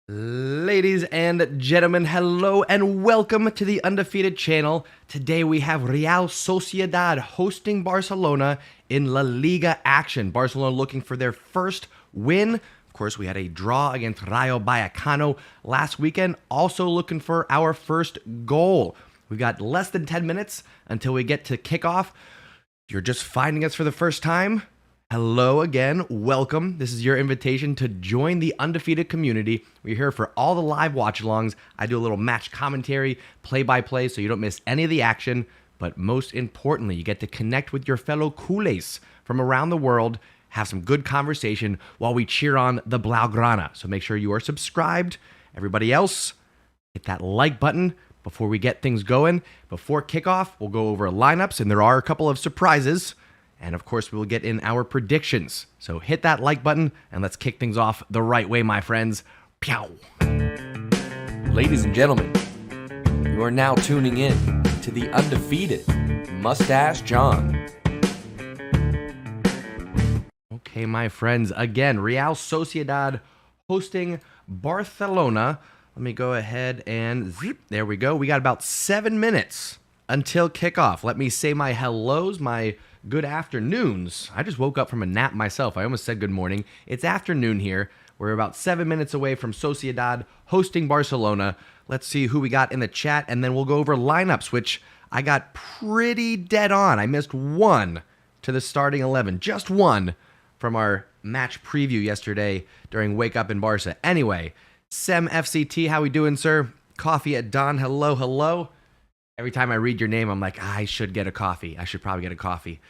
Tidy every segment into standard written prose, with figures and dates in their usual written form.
Ladies and gentlemen, hello and welcome to the Undefeated channel. Today we have Real Sociedad hosting Barcelona in La Liga action. Barcelona looking for their first win. Of course, we had a draw against Rayo Vallecano last weekend. Also looking for our first goal. We've got less than 10 minutes until we get to kickoff. If you're just finding us for the first time, hello again, welcome. This is your invitation to join the Undefeated community. We're here for all the live watch-alongs. I do a little match commentary, play-by-play, so you don't miss any of the action. But most importantly, you get to connect with your fellow culés from around the world, have some good conversation while we cheer on the Blaugrana. So make sure you are subscribed. Everybody else, hit that like button before we get things going. Before kickoff, we'll go over lineups, and there are a couple of surprises. And of course, we will get in our predictions. So hit that like button and let's kick things off the right way, my friends. Pew! Ladies and gentlemen, you are now tuning in to the Undefeated Mustache John. Okay, my friends, again, Real Sociedad hosting Barcelona. Let me go ahead and zip. There we go. We got about 7 minutes until kickoff. Let me say my hellos, my good afternoons. I just woke up from a nap myself. I almost said good morning. It's afternoon here. We're about 7 minutes away from Sociedad hosting Barcelona. Let's see who we got in the chat, and then we'll go over lineups, which I got pretty dead on. I missed one to the starting 11. Just one from our match preview yesterday during Wake Up in Barca. Anyway, Sem FCT, how we doing, sir? Coffee at dawn, hello, hello. Every time I read your name, I'm like, I should get a coffee. I should probably get a coffee.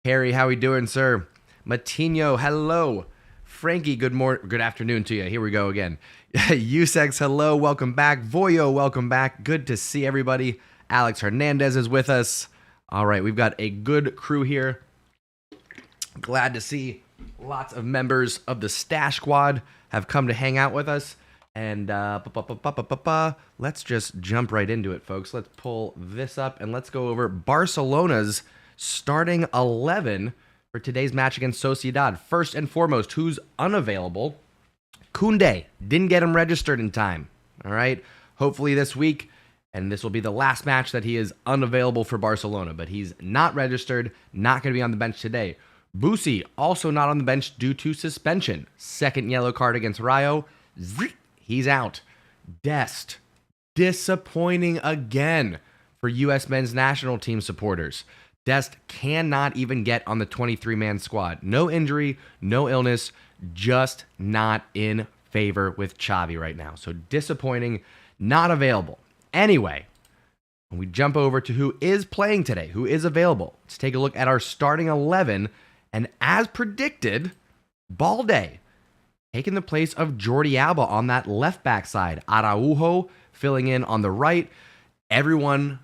Harry, how we doing, sir? Matinho, hello. Frankie, good afternoon to you. Here we go again. Usex, hello, welcome back. Voyo, welcome back. Good to see everybody. Alex Hernandez is with us. All right, we've got a good crew here. Glad to see lots of members of the Stash Squad have come to hang out with us. And let's just jump right into it, folks. Let's pull this up and let's go over Barcelona's starting 11 for today's match against Sociedad. First and foremost, who's unavailable? Koundé. Didn't get him registered in time. All right. Hopefully this week, and this will be the last match that he is unavailable for Barcelona, but he's not registered, not going to be on the bench today. Busi, also not on the bench due to suspension. Second yellow card against Rayo. He's out. Dest, disappointing again for U.S. men's national team supporters. Dest cannot even get on the 23-man squad. No injury, no illness, just not in favor with Xavi right now. So disappointing, not available. Anyway, when we jump over to who is playing today, who is available, let's take a look at our starting 11. And as predicted, Balde taking the place of Jordi Alba on that left back side. Araujo filling in on the right. Everyone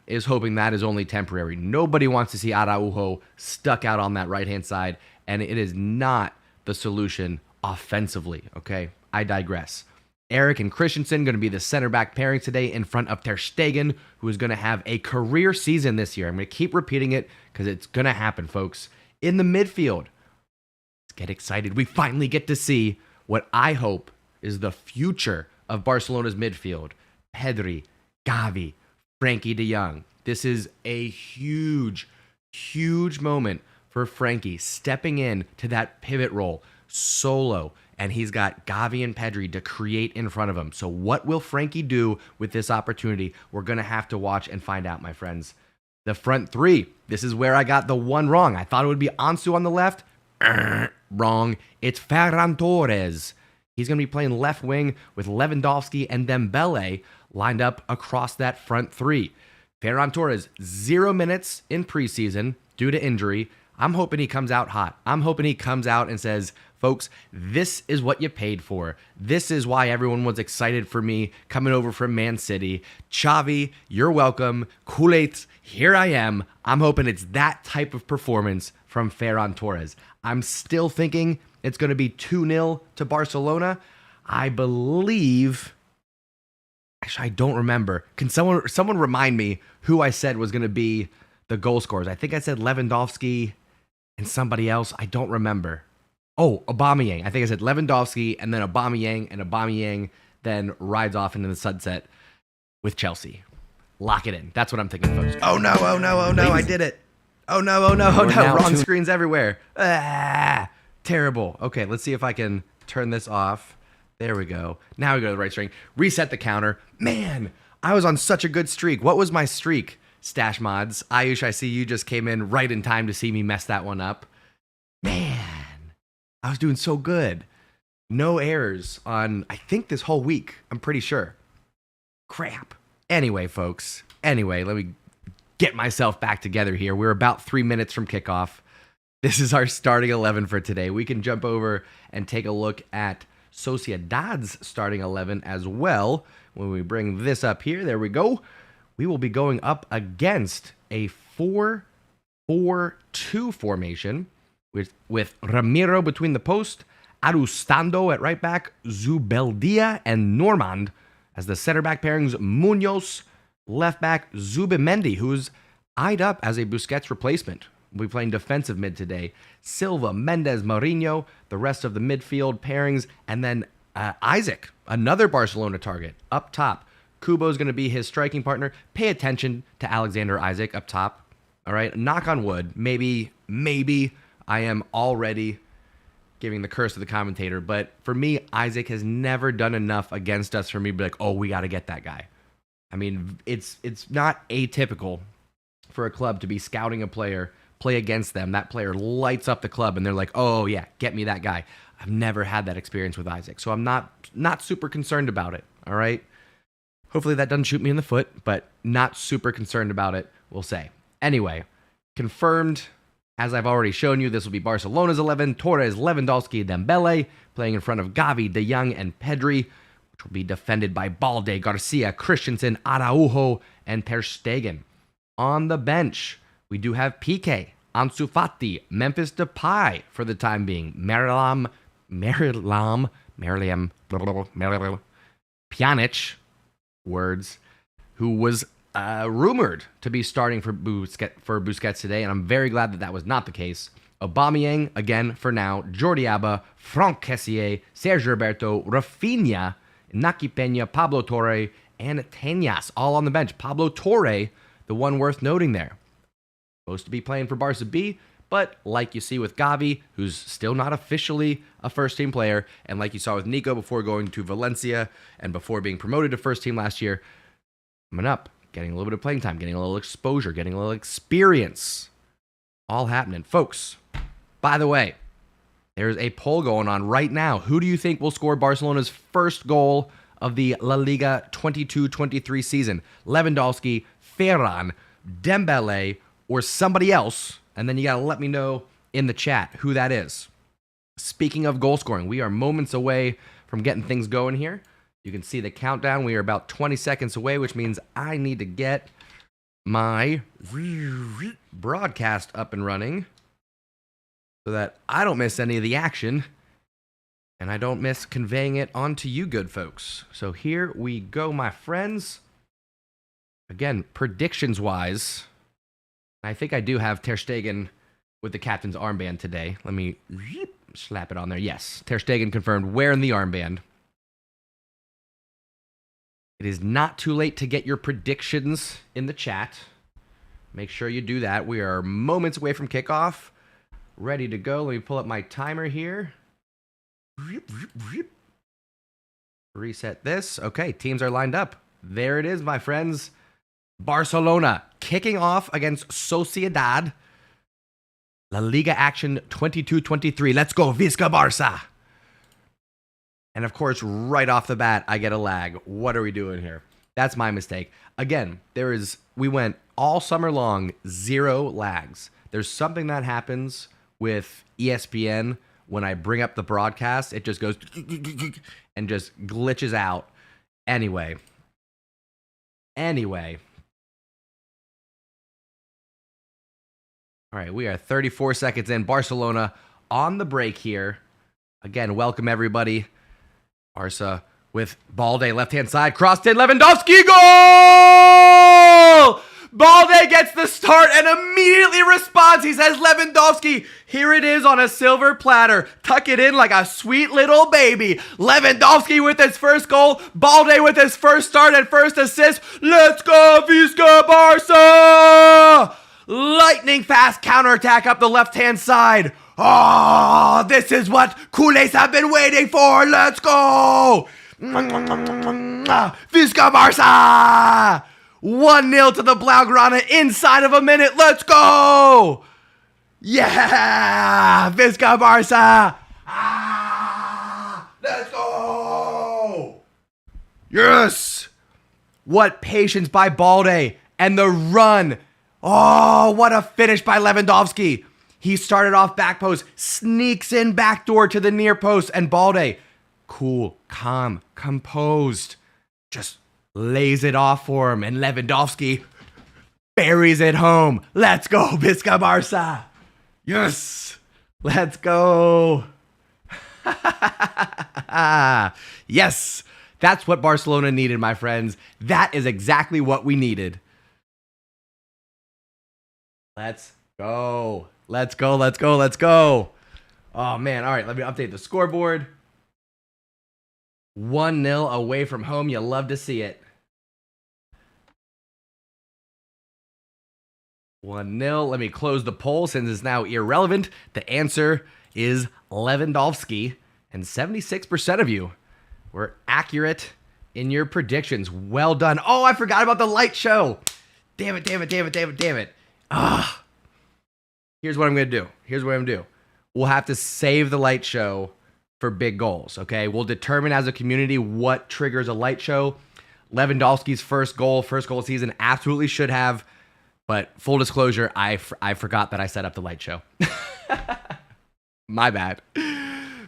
is hoping that is only temporary. Nobody wants to see Araujo stuck out on that right-hand side, and it is not the solution offensively, okay? I digress. Eric and Christensen going to be the center back pairing today in front of Ter Stegen, who is going to have a career season this year. I'm going to keep repeating it because it's going to happen, folks. In the midfield, get excited. We finally get to see what I hope is the future of Barcelona's midfield. Pedri, Gavi, Frankie de Jong. This is a huge, huge moment for Frankie stepping in to that pivot role solo. And he's got Gavi and Pedri to create in front of him. So what will Frankie do with this opportunity? We're going to have to watch and find out, my friends. The front three. This is where I got the one wrong. I thought it would be Ansu on the left. Wrong. It's Ferran Torres. He's going to be playing left wing with Lewandowski and Dembele lined up across that front three. Ferran Torres, 0 minutes in preseason due to injury. I'm hoping he comes out hot. I'm hoping he comes out and says, folks, this is what you paid for. This is why everyone was excited for me coming over from Man City. Xavi, you're welcome. Culets, here I am. I'm hoping it's that type of performance from Ferran Torres. I'm still thinking it's going to be 2-0 to Barcelona. I believe... Actually, I don't remember. Can someone remind me who I said was going to be the goal scorers? I think I said Lewandowski and somebody else. I don't remember. Oh, Aubameyang. I think I said Lewandowski and then Aubameyang, and Aubameyang then rides off into the sunset with Chelsea. Lock it in. That's what I'm thinking, folks. Oh no, oh no, oh no, I did it. Oh no, oh no, oh no. Wrong screens everywhere. Terrible. Okay, let's see if I can turn this off. There we go. Now we go to the right string. Reset the counter. Man, I was on such a good streak. What was my streak? Stash mods. Ayush, I see you just came in right in time to see me mess that one up. Man, I was doing so good. No errors on, I think, this whole week. I'm pretty sure. Crap. Anyway, folks. Anyway, let me get myself back together here. We're about 3 minutes from kickoff. This is our starting 11 for today. We can jump over and take a look at Sociedad's starting 11 as well. When we bring this up here, there we go. We will be going up against a 4-4-2 formation with Ramiro between the post, Arustando at right back, Zubeldia and Normand as the center back pairings, Munoz, left back, Zubimendi, who's eyed up as a Busquets replacement. We'll be playing defensive mid today. Silva, Mendes, Mourinho, the rest of the midfield pairings, and then Isaac, another Barcelona target, up top. Kubo's going to be his striking partner. Pay attention to Alexander Isaac up top. All right, knock on wood. Maybe I am already giving the curse to the commentator, but for me, Isaac has never done enough against us for me to be like, oh, we got to get that guy. I mean, it's not atypical for a club to be scouting a player, play against them, that player lights up the club, and they're like, oh, yeah, get me that guy. I've never had that experience with Isaac, so I'm not super concerned about it, all right? Hopefully that doesn't shoot me in the foot, but not super concerned about it, we'll say. Anyway, confirmed. As I've already shown you, this will be Barcelona's 11. Torres, Lewandowski, Dembele, playing in front of Gavi, De Jong, and Pedri, which will be defended by Balde, Garcia, Christensen, Araujo, and Ter Stegen. On the bench, we do have Piqué, Ansu Fati, Memphis Depay for the time being, Merilam, Pjanic, words, who was rumored to be starting for Busquets today, and I'm very glad that that was not the case. Aubameyang, again, for now, Jordi Alba, Franck Kessié, Sergio Roberto, Rafinha, Naki Peña, Pablo Torre, and Teñas, all on the bench. Pablo Torre, the one worth noting there. Supposed to be playing for Barca B, but like you see with Gavi, who's still not officially a first-team player, and like you saw with Nico before going to Valencia and before being promoted to first team last year, coming up, getting a little bit of playing time, getting a little exposure, getting a little experience. All happening. Folks, by the way, there's a poll going on right now. Who do you think will score Barcelona's first goal of the La Liga 22-23 season? Lewandowski, Ferran, Dembele, or somebody else? And then you got to let me know in the chat who that is. Speaking of goal scoring, we are moments away from getting things going here. You can see the countdown. We are about 20 seconds away, which means I need to get my broadcast up and running so that I don't miss any of the action and I don't miss conveying it onto you good folks. So here we go, my friends. Again, predictions-wise, I think I do have Ter Stegen with the captain's armband today. Let me slap it on there. Yes, Ter Stegen confirmed wearing the armband. It is not too late to get your predictions in the chat. Make sure you do that. We are moments away from kickoff. Ready to go. Let me pull up my timer here. Reset this. Okay, teams are lined up. There it is, my friends. Barcelona kicking off against Sociedad. La Liga action 22-23. Let's go, Visca Barça. And of course, right off the bat, I get a lag. What are we doing here? That's my mistake. Again, we went all summer long, 0 lags. There's something that happens with ESPN when I bring up the broadcast. It just goes and just glitches out. Anyway. All right, we are 34 seconds in. Barcelona on the break here. Again, welcome everybody. Barca with Balde, left-hand side, crossed in, Lewandowski, goal! Balde gets the start and immediately responds. He says, Lewandowski, here it is on a silver platter. Tuck it in like a sweet little baby. Lewandowski with his first goal. Balde with his first start and first assist. Let's go, Visca Barca! Lightning fast counterattack up the left-hand side. Oh, this is what culés have been waiting for. Let's go! Visca Barca! 1-0 to the Blaugrana inside of a minute. Let's go! Yeah! Visca Barca! Let's go! Yes! What patience by Balde. And the run. Oh, what a finish by Lewandowski. He started off back post, sneaks in backdoor to the near post, and Balde, cool, calm, composed, just lays it off for him, and Lewandowski buries it home. Let's go, Visca Barca. Yes, let's go. Yes, that's what Barcelona needed, my friends. That is exactly what we needed. Let's go. Let's go, let's go, let's go. Oh, man. All right, let me update the scoreboard. 1-0 away from home. You love to see it. 1-0. Let me close the poll since it's now irrelevant. The answer is Lewandowski, and 76% of you were accurate in your predictions. Well done. Oh, I forgot about the light show. Damn it, damn it, damn it, damn it, damn it. Ah. Here's what I'm going to do. We'll have to save the light show for big goals, okay? We'll determine as a community what triggers a light show. Lewandowski's first goal season absolutely should have, but full disclosure, I forgot that I set up the light show. My bad.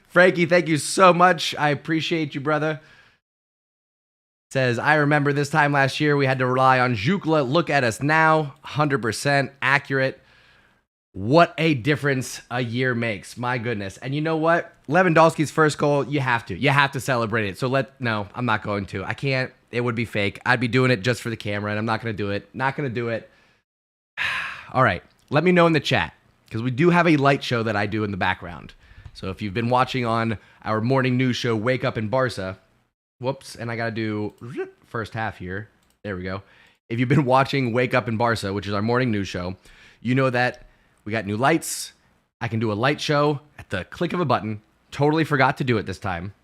Frankie, thank you so much. I appreciate you, brother. Says, I remember this time last year we had to rely on Jukla. Look at us now. 100% accurate. What a difference a year makes. My goodness. And you know what? Lewandowski's first goal, you have to celebrate it. So no, I'm not going to. I can't. It would be fake. I'd be doing it just for the camera, and I'm not going to do it. Not going to do it. All right. Let me know in the chat, because we do have a light show that I do in the background. So if you've been watching on our morning news show, Wake Up in Barca, whoops, and I got to do first half here. There we go. If you've been watching Wake Up in Barca, which is our morning news show, you know that we got new lights. I can do a light show at the click of a button. Totally forgot to do it this time.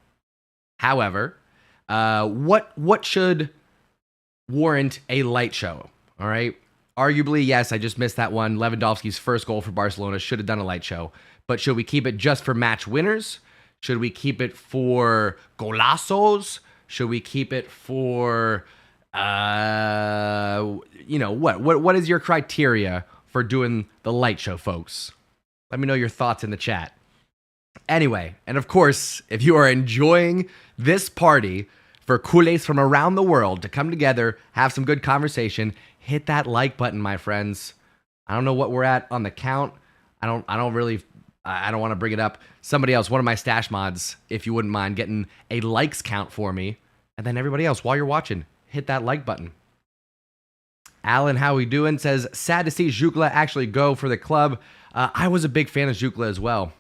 However, what should warrant a light show? All right. Arguably, yes, I just missed that one. Lewandowski's first goal for Barcelona should have done a light show. But should we keep it just for match winners? Should we keep it for golazos? Should we keep it for, what is your criteria for doing the light show, folks? Let me know your thoughts in the chat. Anyway, and of course, if you are enjoying this party for culés from around the world to come together, have some good conversation, hit that like button, my friends. I don't know what we're at on the count. I don't want to bring it up. Somebody else, one of my stash mods, if you wouldn't mind getting a likes count for me. And then everybody else, while you're watching, hit that like button. Alan, how we doing? Says, sad to see Jukla actually go for the club. I was a big fan of Jukla as well.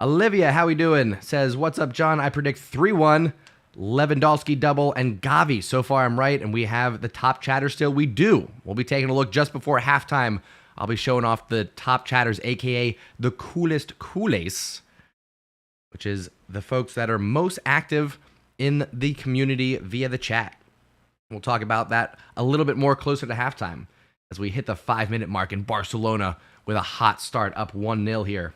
Olivia, how we doing? Says, what's up, John? I predict 3-1, Lewandowski double, and Gavi. So far, I'm right, and we have the top chatter still. We do. We'll be taking a look just before halftime. I'll be showing off the top chatters, a.k.a. the coolest culés, which is the folks that are most active in the community via the chat. We'll talk about that a little bit more closer to halftime as we hit the 5-minute mark in Barcelona with a hot start up 1-0 here.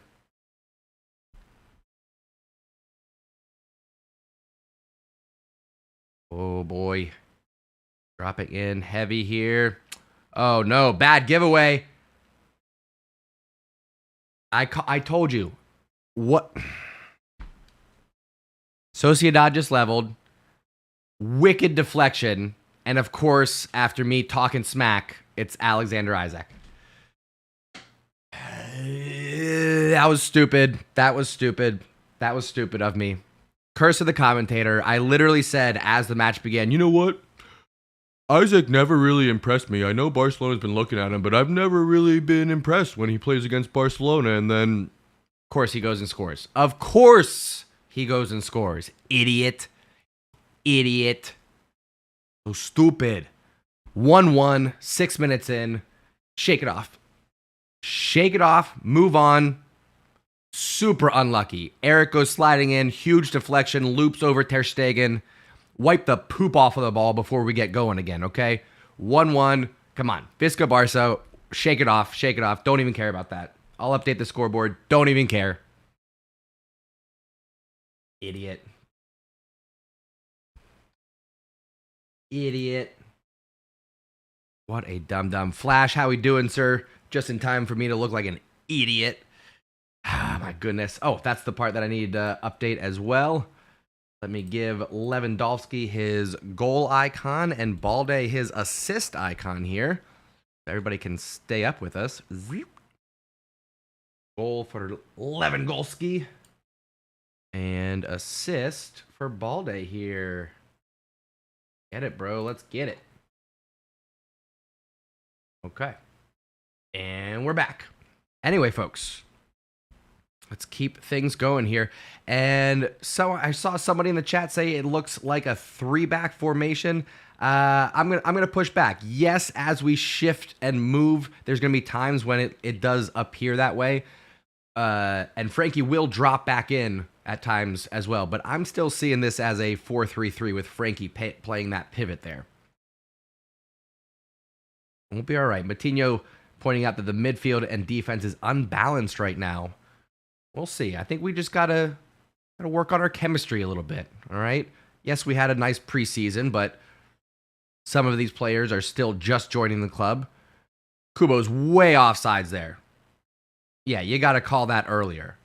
Oh boy. Dropping in heavy here. Oh no, bad giveaway. I told you. What? Sociedad just leveled. Wicked deflection. And of course, after me talking smack, it's Alexander Isak. That was stupid. That was stupid. That was stupid of me. Curse of the commentator. I literally said as the match began, you know what? Isaac never really impressed me. I know Barcelona's been looking at him, but I've never really been impressed when he plays against Barcelona. And then, of course, he goes and scores. Of course, he goes and scores. Idiot. Idiot. So stupid. 1-1, 6 minutes in. Shake it off. Shake it off. Move on. Super unlucky. Eric goes sliding in. Huge deflection. Loops over Ter Stegen. Wipe the poop off of the ball before we get going again, okay? 1-1. Come on. Visca Barca. Shake it off. Shake it off. Don't even care about that. I'll update the scoreboard. Don't even care. Idiot. Idiot. What a dumb Flash. How we doing, sir? Just in time for me to look like an idiot. Ah, my goodness. Oh, that's the part that I need to update as well. Let me give Lewandowski his goal icon and Balde his assist icon here. Everybody can stay up with us. Goal for Lewandowski. And assist for Balde here. Get it, bro. Let's get it. Okay. And we're back. Anyway, folks. Let's keep things going here. And so I saw somebody in the chat say it looks like a 3-back formation. I'm gonna push back. Yes, as we shift and move, there's gonna be times when it does appear that way. And Frankie will drop back in at times as well. But I'm still seeing this as a 4-3-3 with Frankie playing that pivot there. We'll be all right. Matinho pointing out that the midfield and defense is unbalanced right now. We'll see. I think we just gotta work on our chemistry a little bit. All right. Yes, we had a nice preseason, but some of these players are still just joining the club. Kubo's way offsides there. Yeah, you got to call that earlier.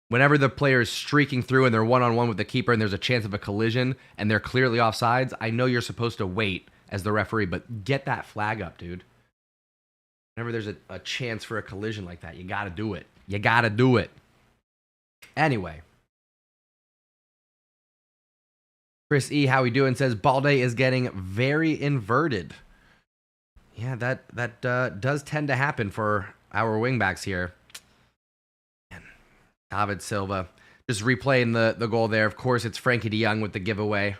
Whenever the player is streaking through and they're one-on-one with the keeper and there's a chance of a collision and they're clearly offsides, I know you're supposed to wait as the referee, but get that flag up, dude. Whenever there's a chance for a collision like that, you got to do it. You got to do it. Anyway. Chris E, how we doing, says Balde is getting very inverted. Yeah, that does tend to happen for our wingbacks here. Man. David Silva. Just replaying the goal there. Of course, it's Frankie de Jong with the giveaway.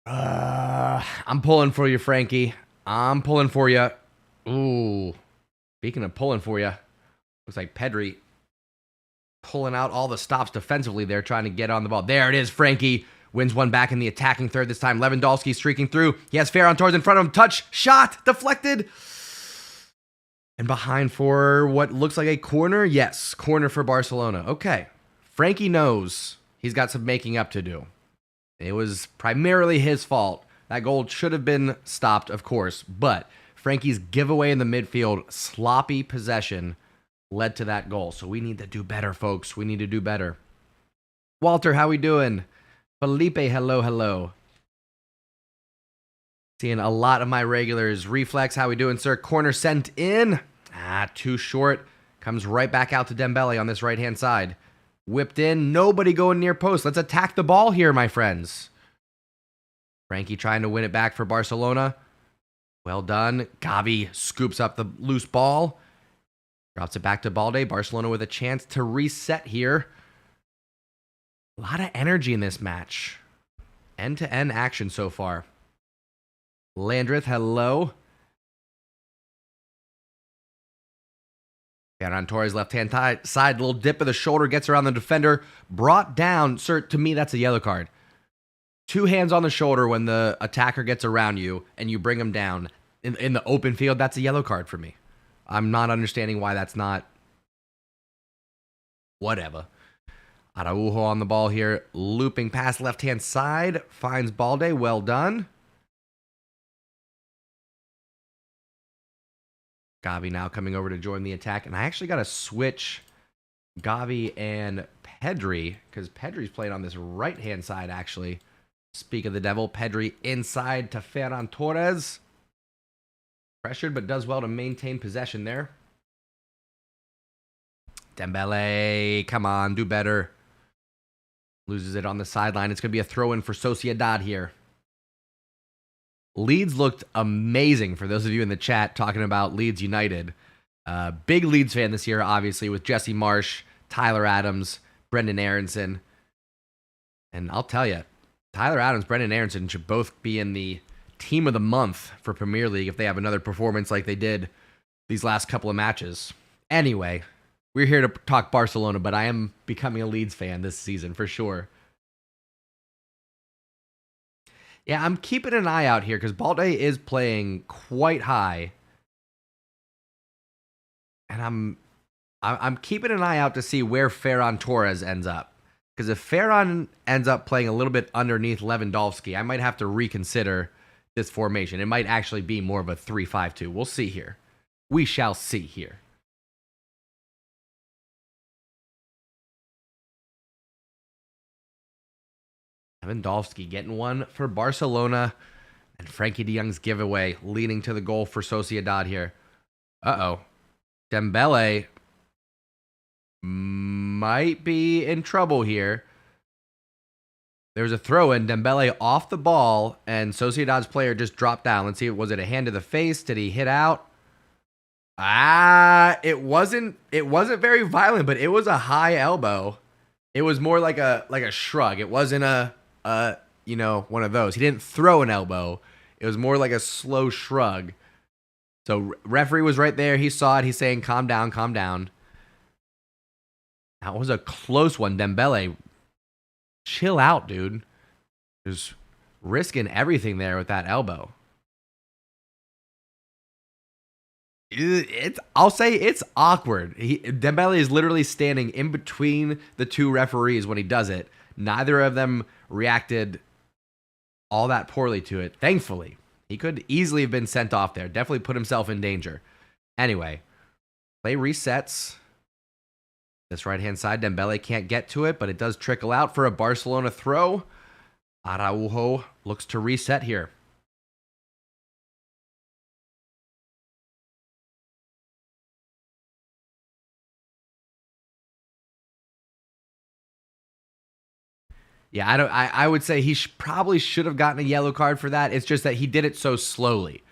I'm pulling for you, Frankie. I'm pulling for you. Ooh. Speaking of pulling for you, looks like Pedri pulling out all the stops defensively there, trying to get on the ball. There it is, Frankie. Wins one back in the attacking third this time. Lewandowski streaking through. He has Ferran Torres in front of him. Touch, shot, deflected. And behind for what looks like a corner. Yes, corner for Barcelona. Okay. Frankie knows he's got some making up to do. It was primarily his fault. That goal should have been stopped, of course. But Frankie's giveaway in the midfield, sloppy possession, led to that goal. So we need to do better, folks. We need to do better. Walter, how we doing? Felipe, hello. Seeing a lot of my regulars. Reflex, how we doing, sir? Corner sent in. Too short. Comes right back out to Dembele on this right-hand side. Whipped in. Nobody going near post. Let's attack the ball here, my friends. Frankie trying to win it back for Barcelona. Well done. Gavi scoops up the loose ball. Drops it back to Balde. Barcelona with a chance to reset here. A lot of energy in this match. End-to-end action so far. Landreth, hello. Ferran Torres, left-hand side. Little dip of the shoulder. Gets around the defender. Brought down. Sir, to me, that's a yellow card. 2 hands on the shoulder when the attacker gets around you and you bring him down. In the open field, that's a yellow card for me. I'm not understanding why that's not. Whatever. Araujo on the ball here. Looping past left-hand side. Finds Balde. Well done. Gavi now coming over to join the attack. And I actually got to switch Gavi and Pedri, because Pedri's playing on this right-hand side, actually. Speak of the devil. Pedri inside to Ferran Torres. Pressured, but does well to maintain possession there. Dembele, come on, do better. Loses it on the sideline. It's going to be a throw-in for Sociedad here. Leeds looked amazing for those of you in the chat talking about Leeds United. Big Leeds fan this year, obviously, with Jesse Marsh, Tyler Adams, Brendan Aronson. And I'll tell you, Tyler Adams, Brendan Aronson should both be in the team of the month for Premier League if they have another performance like they did these last couple of matches. Anyway, we're here to talk Barcelona, but I am becoming a Leeds fan this season for sure. Yeah, I'm keeping an eye out here because Balde is playing quite high. And I'm keeping an eye out to see where Ferran Torres ends up. Because if Ferran ends up playing a little bit underneath Lewandowski, I might have to reconsider this formation. It might actually be more of a 3-5-2. We'll see here. We shall see here. Lewandowski getting one for Barcelona. And Frankie de Jong's giveaway leading to the goal for Sociedad here. Uh-oh. Dembele might be in trouble here. There's a throw-in. Dembele off the ball, and Sociedad's player just dropped down. Let's see. Was it a hand to the face? Did he hit out? It wasn't very violent, but it was a high elbow. It was more like a shrug. It wasn't a one of those. He didn't throw an elbow. It was more like a slow shrug. So referee was right there. He saw it. He's saying, calm down, calm down. That was a close one. Dembele, chill out, dude. Just risking everything there with that elbow. I'll say it's awkward. Dembele is literally standing in between the two referees when he does it. Neither of them reacted all that poorly to it. Thankfully, he could easily have been sent off there. Definitely put himself in danger. Anyway, play resets. This right-hand side, Dembele can't get to it, but it does trickle out for a Barcelona throw. Araujo looks to reset here. Yeah, I would say he probably should have gotten a yellow card for that. It's just that he did it so slowly.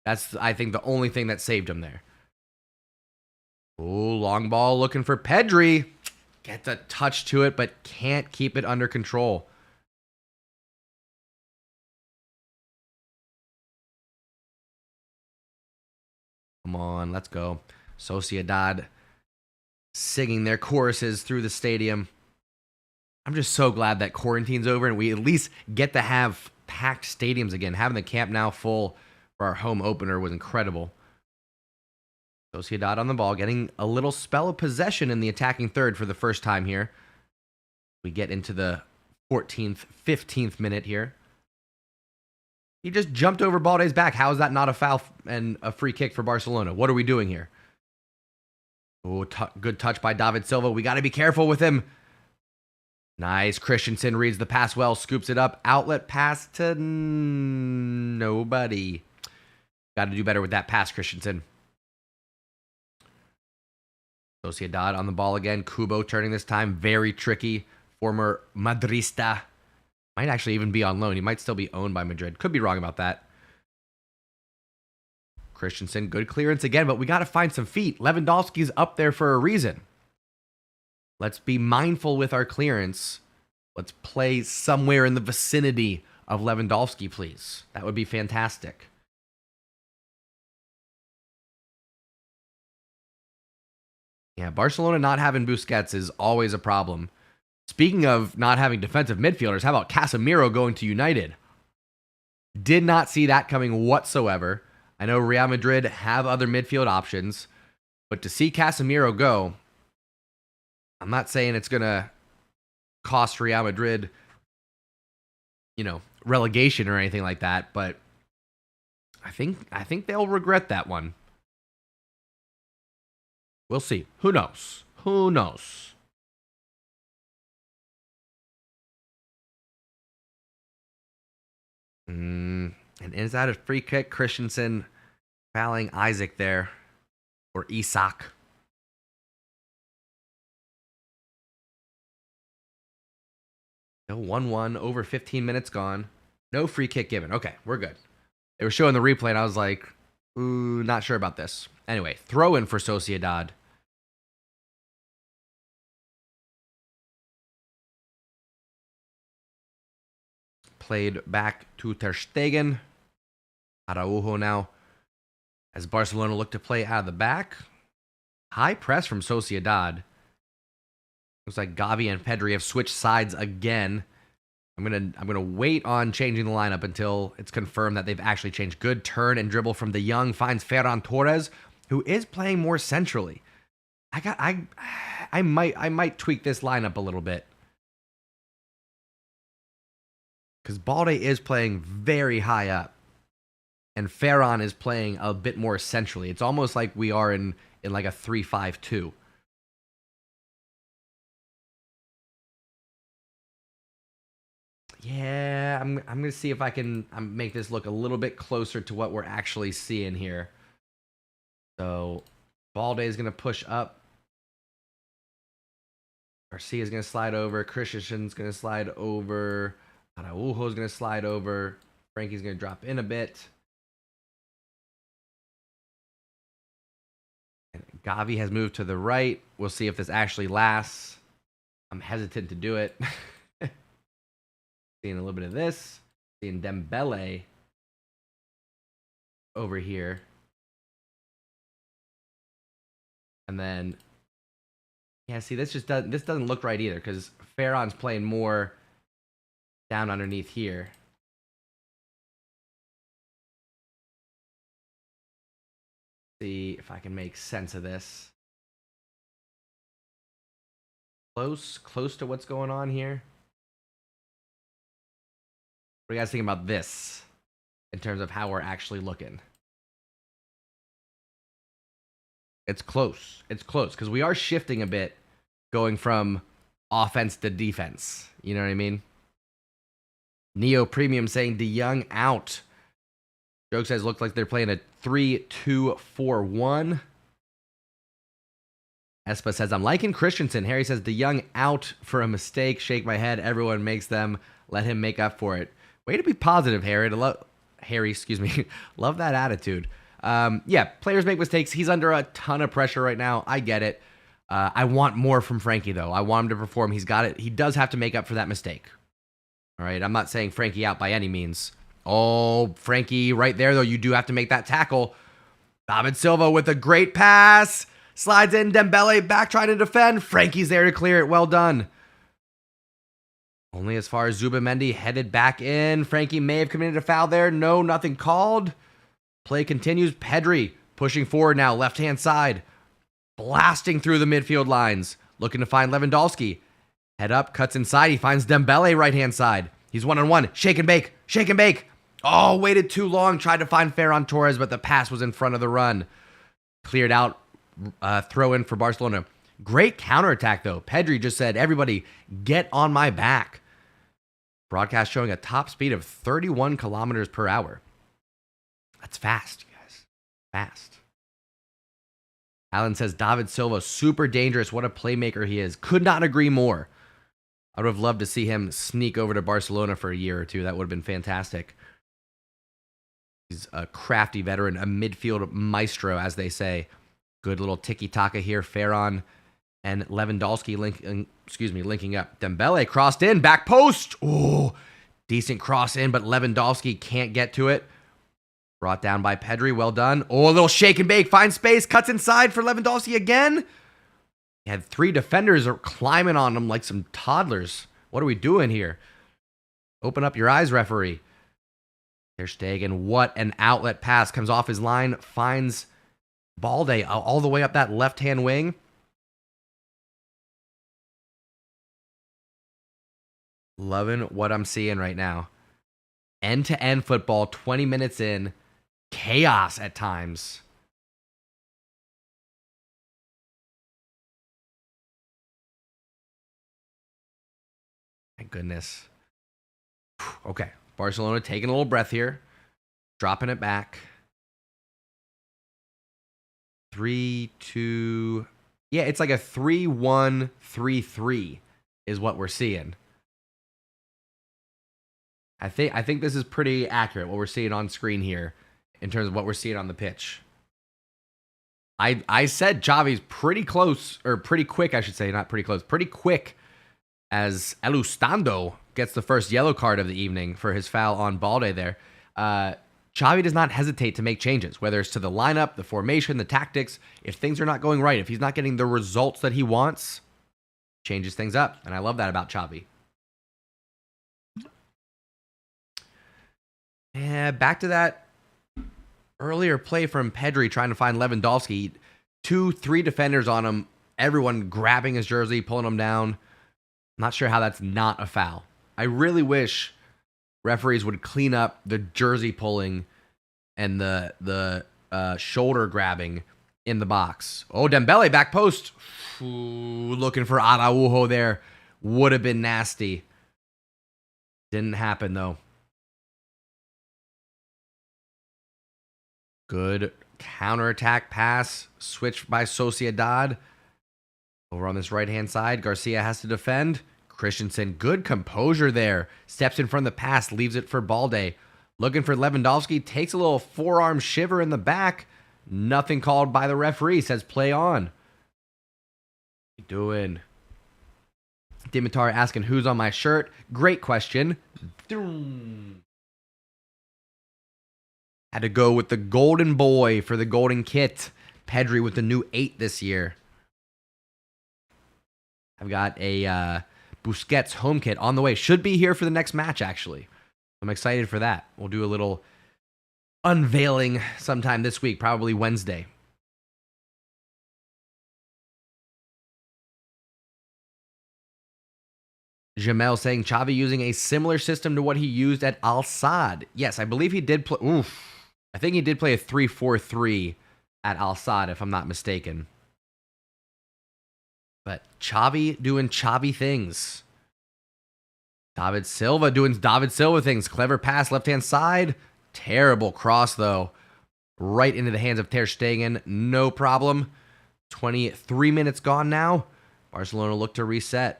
That's, I think, the only thing that saved him there. Ooh, long ball looking for Pedri. Gets a touch to it, but can't keep it under control. Come on, let's go. Sociedad singing their choruses through the stadium. I'm just so glad that quarantine's over and we at least get to have packed stadiums again. Having the Camp Nou full for our home opener was incredible. Sociedad on the ball, getting a little spell of possession in the attacking third for the first time here. We get into the 14th, 15th minute here. He just jumped over Balde's back. How is that not a foul and a free kick for Barcelona? What are we doing here? Oh, good touch by David Silva. We got to be careful with him. Nice. Christensen reads the pass well, scoops it up. Outlet pass to nobody. Got to do better with that pass, Christensen. Sociedad on the ball again. Kubo turning this time. Very tricky. Former Madrista. Might actually even be on loan. He might still be owned by Madrid. Could be wrong about that. Christensen, good clearance again, but we got to find some feet. Lewandowski's up there for a reason. Let's be mindful with our clearance. Let's play somewhere in the vicinity of Lewandowski, please. That would be fantastic. Yeah, Barcelona not having Busquets is always a problem. Speaking of not having defensive midfielders, how about Casemiro going to United? Did not see that coming whatsoever. I know Real Madrid have other midfield options, but to see Casemiro go, I'm not saying it's going to cost Real Madrid, relegation or anything like that, but I think they'll regret that one. We'll see. Who knows? Who knows? And is that a free kick? Christensen fouling Isaac there, or Isak. No 1-1, over 15 minutes gone. No free kick given. Okay, we're good. They were showing the replay, and I was like, ooh, not sure about this. Anyway, throw in for Sociedad. Played back to Ter Stegen. Araujo now. As Barcelona look to play out of the back. High press from Sociedad. Looks like Gavi and Pedri have switched sides again. I'm gonna wait on changing the lineup until it's confirmed that they've actually changed. Good turn and dribble from De Jong finds Ferran Torres, who is playing more centrally. I might tweak this lineup a little bit. Because Balde is playing very high up. And Ferran is playing a bit more centrally. It's almost like we are in like a 3-5-2. Yeah, I'm going to see if I can make this look a little bit closer to what we're actually seeing here. So, Balde is going to push up. Garcia is going to slide over. Christensen's going to slide over. Araujo is going to slide over. Frankie's going to drop in a bit. And Gavi has moved to the right. We'll see if this actually lasts. I'm hesitant to do it. Seeing a little bit of this. Seeing Dembele over here. And then, yeah, see, this doesn't look right either because Ferran's playing more down underneath here. See if I can make sense of this. Close to what's going on here. What do you guys think about this in terms of how we're actually looking? It's close. It's close because we are shifting a bit, going from offense to defense. You know what I mean? Neo Premium saying De Jong out. Joke says looks like they're playing a 3-2-4-1. Espa says I'm liking Christensen. Harry says De Jong out for a mistake. Shake my head. Everyone makes them. Let him make up for it. Way to be positive, Harry. Harry, excuse me. Love that attitude. Yeah, players make mistakes. He's under a ton of pressure right now. I get it. I want more from Frankie, though. I want him to perform. He's got it. He does have to make up for that mistake. All right, I'm not saying Frankie out by any means. Oh, Frankie right there, though. You do have to make that tackle. David Silva with a great pass. Slides in. Dembele back trying to defend. Frankie's there to clear it. Well done. Only as far as Zubimendi headed back in. Frankie may have committed a foul there. No, nothing called. Play continues. Pedri pushing forward now. Left-hand side. Blasting through the midfield lines. Looking to find Lewandowski. Head up. Cuts inside. He finds Dembele right-hand side. He's one-on-one. Shake and bake. Shake and bake. Oh, waited too long. Tried to find Ferran Torres, but the pass was in front of the run. Cleared out. Throw in for Barcelona. Great counterattack, though. Pedri just said, everybody, get on my back. Broadcast showing a top speed of 31 kilometers per hour. That's fast, you guys. Fast. Alan says, David Silva, super dangerous. What a playmaker he is. Could not agree more. I would have loved to see him sneak over to Barcelona for a year or two. That would have been fantastic. He's a crafty veteran, a midfield maestro, as they say. Good little tiki-taka here. Ferran and Lewandowski linking up. Dembele crossed in, back post. Oh, decent cross in, but Lewandowski can't get to it. Brought down by Pedri, well done. Oh, a little shake and bake, finds space, cuts inside for Lewandowski again. He had 3 defenders climbing on him like some toddlers. What are we doing here? Open up your eyes, referee. Ter Stegen, what an outlet pass. Comes off his line, finds Balde all the way up that left-hand wing. Loving what I'm seeing right now. End-to-end football, 20 minutes in. Chaos at times. My goodness. Okay, Barcelona taking a little breath here. Dropping it back. 3-2. Yeah, it's like a 3-1-3-3 is what we're seeing. I think this is pretty accurate, what we're seeing on screen here, in terms of what we're seeing on the pitch. I said Xavi's pretty close, or pretty quick, I should say, not pretty close, pretty quick, as Elustando gets the first yellow card of the evening for his foul on Balde there. Xavi does not hesitate to make changes, whether it's to the lineup, the formation, the tactics. If things are not going right, if he's not getting the results that he wants, changes things up. And I love that about Xavi. Yeah, back to that earlier play from Pedri trying to find Lewandowski. 2-3 defenders on him. Everyone grabbing his jersey, pulling him down. I'm not sure how that's not a foul. I really wish referees would clean up the jersey pulling and the shoulder grabbing in the box. Oh, Dembele, back post. Ooh, looking for Araujo there. Would have been nasty. Didn't happen, though. Good counterattack pass. Switch by Sociedad. Over on this right-hand side, Garcia has to defend. Christensen, good composure there. Steps in front of the pass, leaves it for Balde. Looking for Lewandowski, takes a little forearm shiver in the back. Nothing called by the referee, says play on. What you doing? Dimitar asking who's on my shirt. Great question. Had to go with the golden boy for the golden kit. Pedri with the new 8 this year. I've got a Busquets home kit on the way. Should be here for the next match, actually. I'm excited for that. We'll do a little unveiling sometime this week, probably Wednesday. Jamel saying Xavi using a similar system to what he used at Al Sadd. Yes, I believe he did play. Oof. I think he did play a 3-4-3 at Al Sadd, if I'm not mistaken. But Xavi doing Xavi things. David Silva doing David Silva things. Clever pass, left-hand side. Terrible cross, though. Right into the hands of Ter Stegen. No problem. 23 minutes gone now. Barcelona look to reset.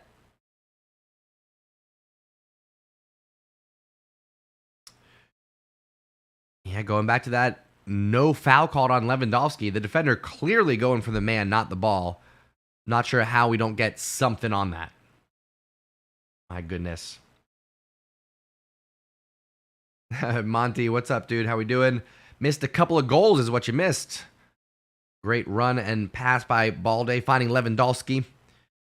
Yeah, going back to that, no foul called on Lewandowski. The defender clearly going for the man, not the ball. Not sure how we don't get something on that. My goodness. Monty, what's up, dude? How we doing? Missed a couple of goals is what you missed. Great run and pass by Balde, finding Lewandowski.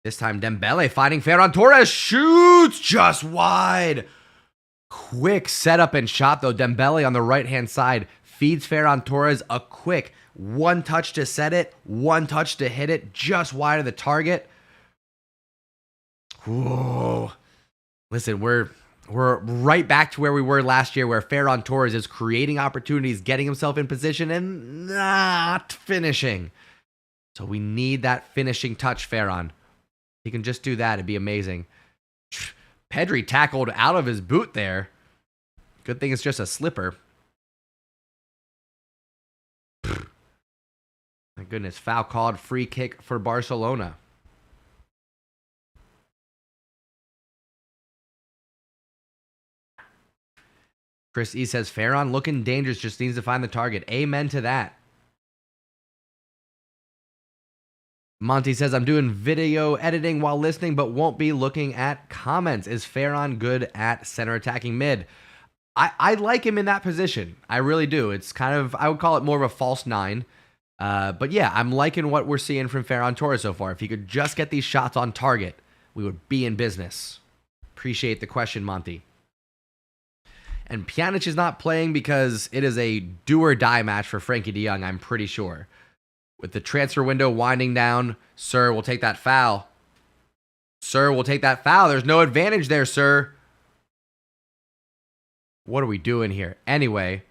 This time Dembele finding Ferran Torres. Shoots just wide. Quick setup and shot, though. Dembele on the right-hand side feeds Ferran Torres a quick one touch to set it, one touch to hit it, just wide of the target. Whoa. Listen, we're right back to where we were last year, where Ferran Torres is creating opportunities, getting himself in position, and not finishing. So we need that finishing touch, Ferran. He can just do that. It'd be amazing. Pedri tackled out of his boot there. Good thing it's just a slipper. My goodness, foul called, free kick for Barcelona. Chris E says, Ferran looking dangerous, just needs to find the target. Amen to that. Monty says, I'm doing video editing while listening, but won't be looking at comments. Is Ferran good at center attacking mid? I like him in that position. I really do. It's kind of, I would call it more of a false 9. But yeah, I'm liking what we're seeing from Ferran Torres so far. If he could just get these shots on target, we would be in business. Appreciate the question, Monty. And Pjanic is not playing because it is a do-or-die match for Frankie de Jong, I'm pretty sure. With the transfer window winding down, sir, we'll take that foul. Sir, we'll take that foul. There's no advantage there, sir. What are we doing here? Anyway,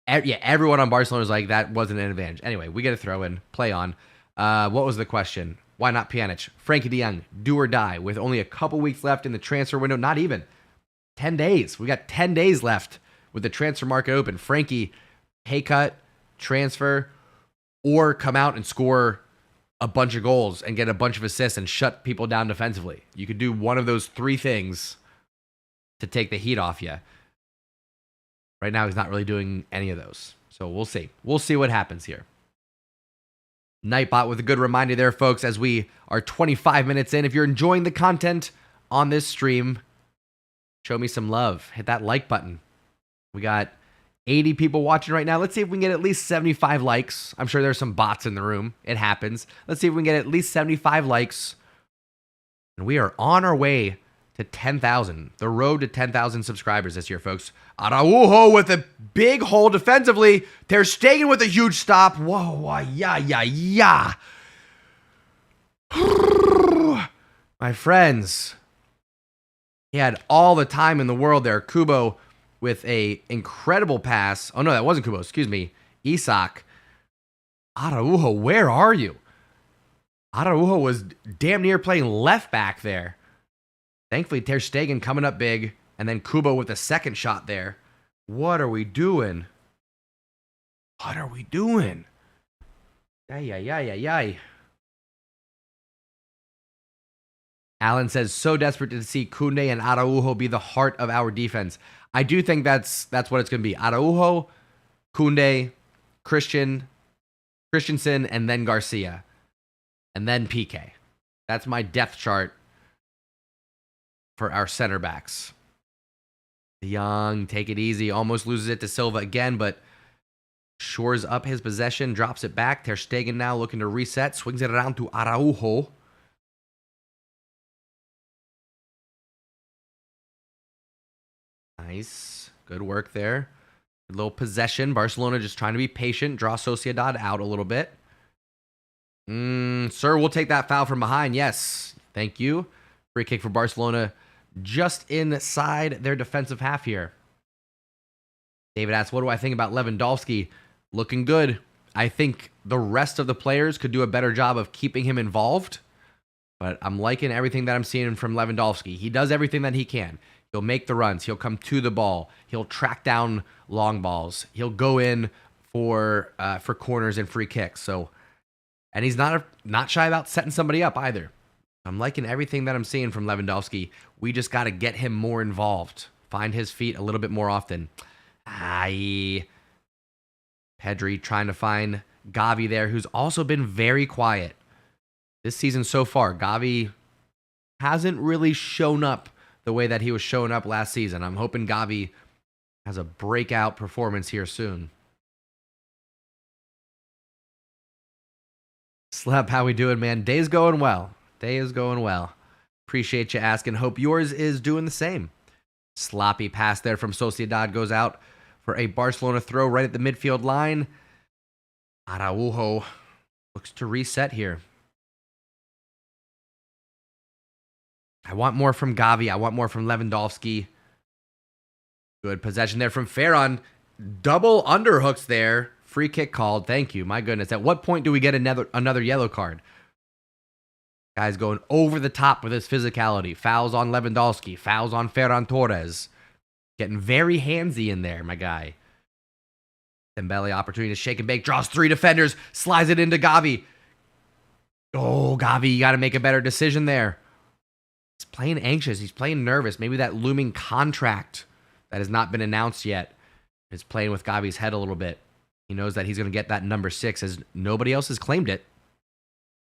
yeah, everyone on Barcelona was like, that wasn't an advantage. Anyway, we get a throw in. Play on. What was the question? Why not Pjanic? Frankie de Jong, do or die. With only a couple weeks left in the transfer window, not even. 10 days. We got 10 days left with the transfer market open. Frankie, pay cut, transfer, or come out and score a bunch of goals and get a bunch of assists and shut people down defensively. You could do one of those three things to take the heat off you. Right now, he's not really doing any of those. So we'll see. We'll see what happens here. Nightbot with a good reminder there, folks, as we are 25 minutes in. If you're enjoying the content on this stream, show me some love. Hit that like button. We got 80 people watching right now. Let's see if we can get at least 75 likes. I'm sure there's some bots in the room. It happens. Let's see if we can get at least 75 likes. And we are on our way to 10,000. The road to 10,000 subscribers this year, folks. Araujo with a big hole defensively. Ter Stegen with a huge stop. Whoa, yeah. My friends. He had all the time in the world there. Kubo with a incredible pass. Oh, no, that wasn't Kubo. Excuse me. Isak. Araujo, where are you? Araujo was damn near playing left back there. Thankfully, Ter Stegen coming up big, and then Kubo with a second shot there. What are we doing? What are we doing? Ay. Alan says, so desperate to see Koundé and Araujo be the heart of our defense. I do think that's what it's going to be. Araujo, Koundé, Christensen, and then Garcia. And then PK. That's my depth chart for our center backs. Young, take it easy. Almost loses it to Silva again, but shores up his possession, drops it back. Ter Stegen now looking to reset. Swings it around to Araujo. Nice. Good work there. Good little possession. Barcelona just trying to be patient. Draw Sociedad out a little bit. Sir, we'll take that foul from behind. Yes. Thank you. Free kick for Barcelona just inside their defensive half here. David asks, what do I think about Lewandowski? Looking good. I think the rest of the players could do a better job of keeping him involved, but I'm liking everything that I'm seeing from Lewandowski. He does everything that he can. He'll make the runs. He'll come to the ball. He'll track down long balls. He'll go in for corners and free kicks. And he's not shy about setting somebody up either. I'm liking everything that I'm seeing from Lewandowski. We just got to get him more involved. Find his feet a little bit more often. Pedri trying to find Gavi there, who's also been very quiet this season so far. Gavi hasn't really shown up the way that he was showing up last season. I'm hoping Gavi has a breakout performance here soon. Slap, how we doing, man? Day's going well. Day is going well. Appreciate you asking. Hope yours is doing the same. Sloppy pass there from Sociedad goes out for a Barcelona throw right at the midfield line. Araujo looks to reset here. I want more from Gavi. I want more from Lewandowski. Good possession there from Ferran. Double underhooks there. Free kick called. Thank you. My goodness. At what point do we get another yellow card? Guy's going over the top with his physicality. Fouls on Lewandowski. Fouls on Ferran Torres. Getting very handsy in there, my guy. Dembele opportunity to shake and bake. Draws three defenders. Slides it into Gavi. Oh, Gavi, you got to make a better decision there. He's playing anxious. He's playing nervous. Maybe that looming contract that has not been announced yet is playing with Gavi's head a little bit. He knows that he's going to get that number 6 as nobody else has claimed it.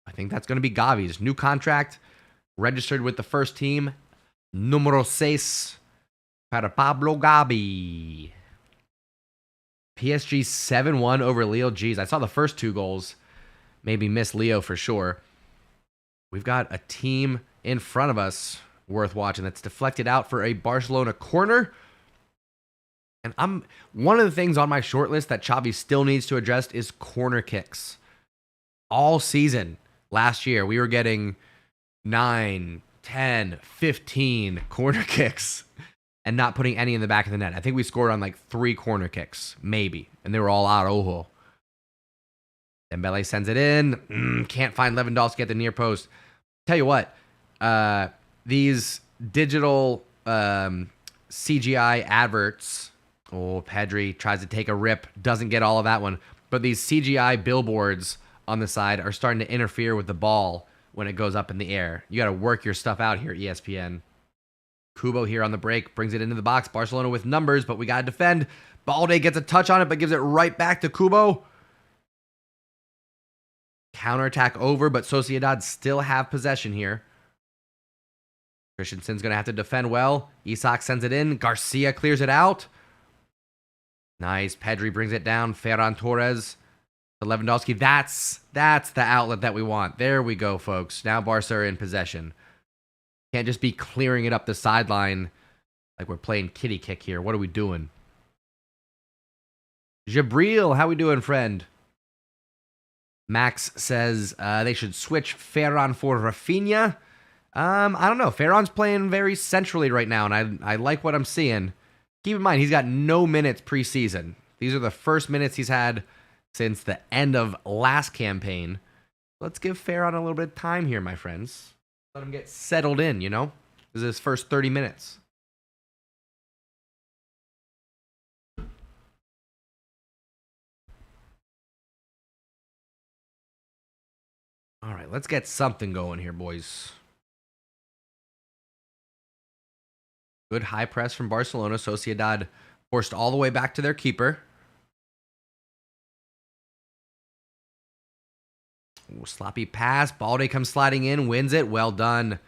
I think that's going to be Gavi's new contract, registered with the first team. Número 6 para Pablo Gavi. PSG 7-1 over Lille. Jeez, I saw the first 2 goals. Maybe missed Leo for sure. We've got a team in front of us worth watching that's deflected out for a Barcelona corner. And one of the things on my short list that Xavi still needs to address is corner kicks. All season last year, we were getting 9, 10, 15 corner kicks and not putting any in the back of the net. I think we scored on like 3 corner kicks, maybe, and they were all Araujo. Dembele sends it in. Can't find Lewandowski at the near post. Tell you what, these digital CGI adverts. Oh, Pedri tries to take a rip. Doesn't get all of that one. But these CGI billboards on the side are starting to interfere with the ball when it goes up in the air. You got to work your stuff out here, ESPN. Kubo here on the break. Brings it into the box. Barcelona with numbers, but we got to defend. Balde gets a touch on it, but gives it right back to Kubo. Counterattack over, but Sociedad still have possession here. Christensen's going to have to defend well. Isak sends it in. Garcia clears it out. Nice. Pedri brings it down. Ferran Torres to Lewandowski. That's the outlet that we want. There we go, folks. Now Barca are in possession. Can't just be clearing it up the sideline like we're playing kitty kick here. What are we doing? Jabril, how we doing, friend? Max says they should switch Ferran for Rafinha. I don't know. Ferran's playing very centrally right now, and I like what I'm seeing. Keep in mind, he's got no minutes preseason. These are the first minutes he's had since the end of last campaign. Let's give Ferran a little bit of time here, my friends. Let him get settled in, you know? This is his first 30 minutes. All right, let's get something going here, boys. Good high press from Barcelona. Sociedad forced all the way back to their keeper. Ooh, sloppy pass. Balde comes sliding in, wins it. Well done.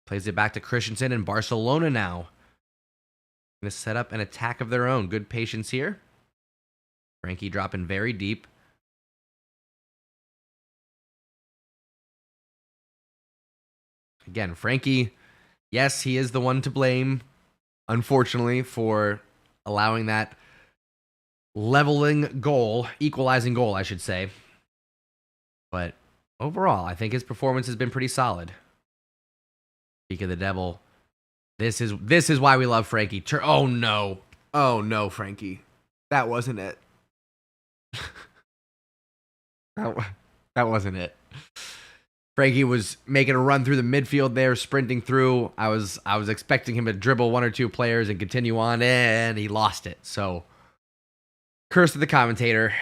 Plays it back to Christensen, and Barcelona now going to set up an attack of their own. Good patience here. Frankie dropping very deep. Again, Frankie, yes, he is the one to blame, unfortunately, for allowing that leveling goal, equalizing goal, I should say. But overall, I think his performance has been pretty solid. Speak of the devil. This is why we love Frankie. Oh no, Frankie. That wasn't it. that wasn't it. Frankie was making a run through the midfield there, sprinting through. I was expecting him to dribble one or two players and continue on, and he lost it. So, curse to the commentator.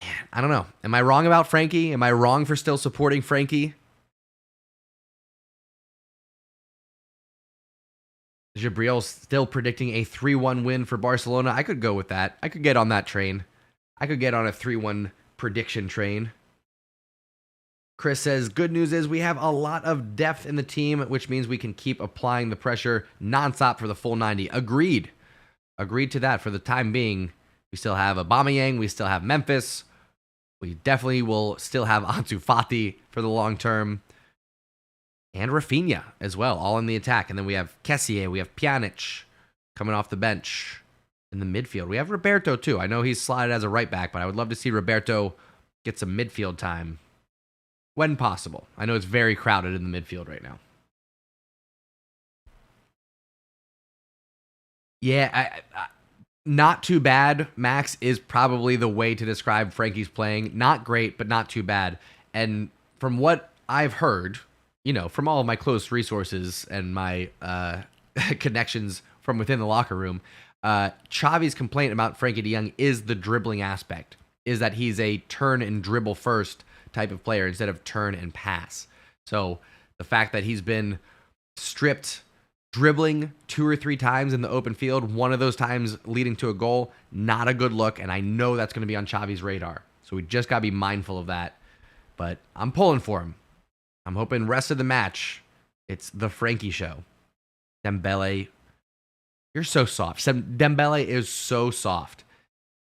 Man, I don't know. Am I wrong about Frankie? Am I wrong for still supporting Frankie? Jabriel's still predicting a 3-1 win for Barcelona. I could go with that. I could get on that train. I could get on a 3-1 prediction train. Chris says, good news is we have a lot of depth in the team, which means we can keep applying the pressure nonstop for the full 90. Agreed. Agreed to that for the time being. We still have Aubameyang. We still have Memphis. We definitely will still have Ansu Fati for the long term. And Rafinha as well, all in the attack. And then we have Kessié. We have Pjanic coming off the bench in the midfield. We have Roberto too. I know he's slotted as a right back, but I would love to see Roberto get some midfield time. When possible. I know it's very crowded in the midfield right now. Yeah, not too bad. Max is probably the way to describe Frankie's playing. Not great, but not too bad. And from what I've heard, you know, from all of my close resources and my connections from within the locker room, Xavi's complaint about Frankie de Jong is the dribbling aspect. Is that he's a turn and dribble first type of player instead of turn and pass. So the fact that he's been stripped dribbling 2 or 3 times in the open field, one of those times leading to a goal, not a good look, and I know that's going to be on Xavi's radar. So we just got to be mindful of that. But I'm pulling for him. I'm hoping rest of the match, it's the Frankie show. Dembele, you're so soft. Dembele is so soft.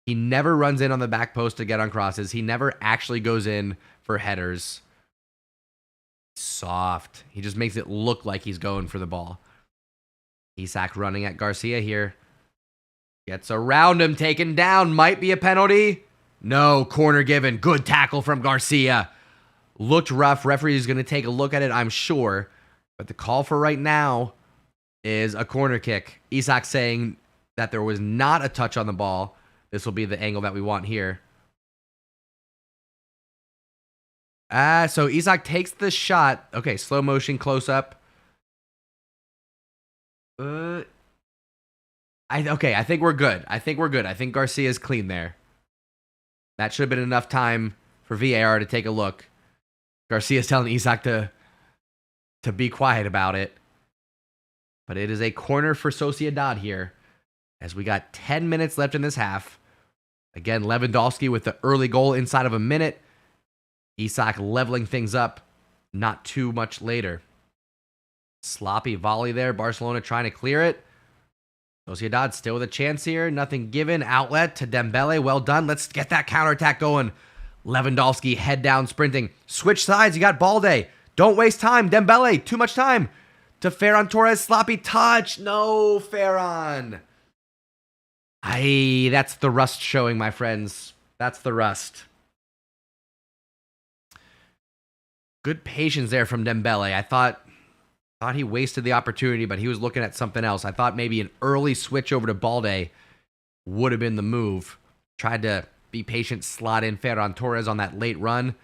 He never runs in on the back post to get on crosses. He never actually goes in for headers. Soft. He just makes it look like he's going for the ball. Isak running at Garcia here. Gets around him, taken down. Might be a penalty. No, corner given. Good tackle from Garcia. Looked rough. Referee is going to take a look at it, I'm sure. But the call for right now is a corner kick. Isak saying that there was not a touch on the ball. This will be the angle that we want here. So Isak takes the shot. Okay, slow motion, close up. I think we're good. I think Garcia's clean there. That should have been enough time for VAR to take a look. Garcia's telling Isak to be quiet about it. But it is a corner for Sociedad here. as we got 10 minutes left in this half. Again, Lewandowski with the early goal inside of a minute. Isak leveling things up not too much later. Sloppy volley there. Barcelona trying to clear it. Sociedad still with a chance here. Nothing given. Outlet to Dembele. Well done. Let's get that counterattack going. Lewandowski head down sprinting. Switch sides. You got Balde. Don't waste time. Dembele. Too much time. To Ferran Torres. Sloppy touch. No, Ferran. Aye, that's the rust showing, my friends. That's the rust. Good patience there from Dembele. I thought he wasted the opportunity, but he was looking at something else. I thought maybe an early switch over to Balde would have been the move. Tried to be patient, slot in Ferran Torres on that late run.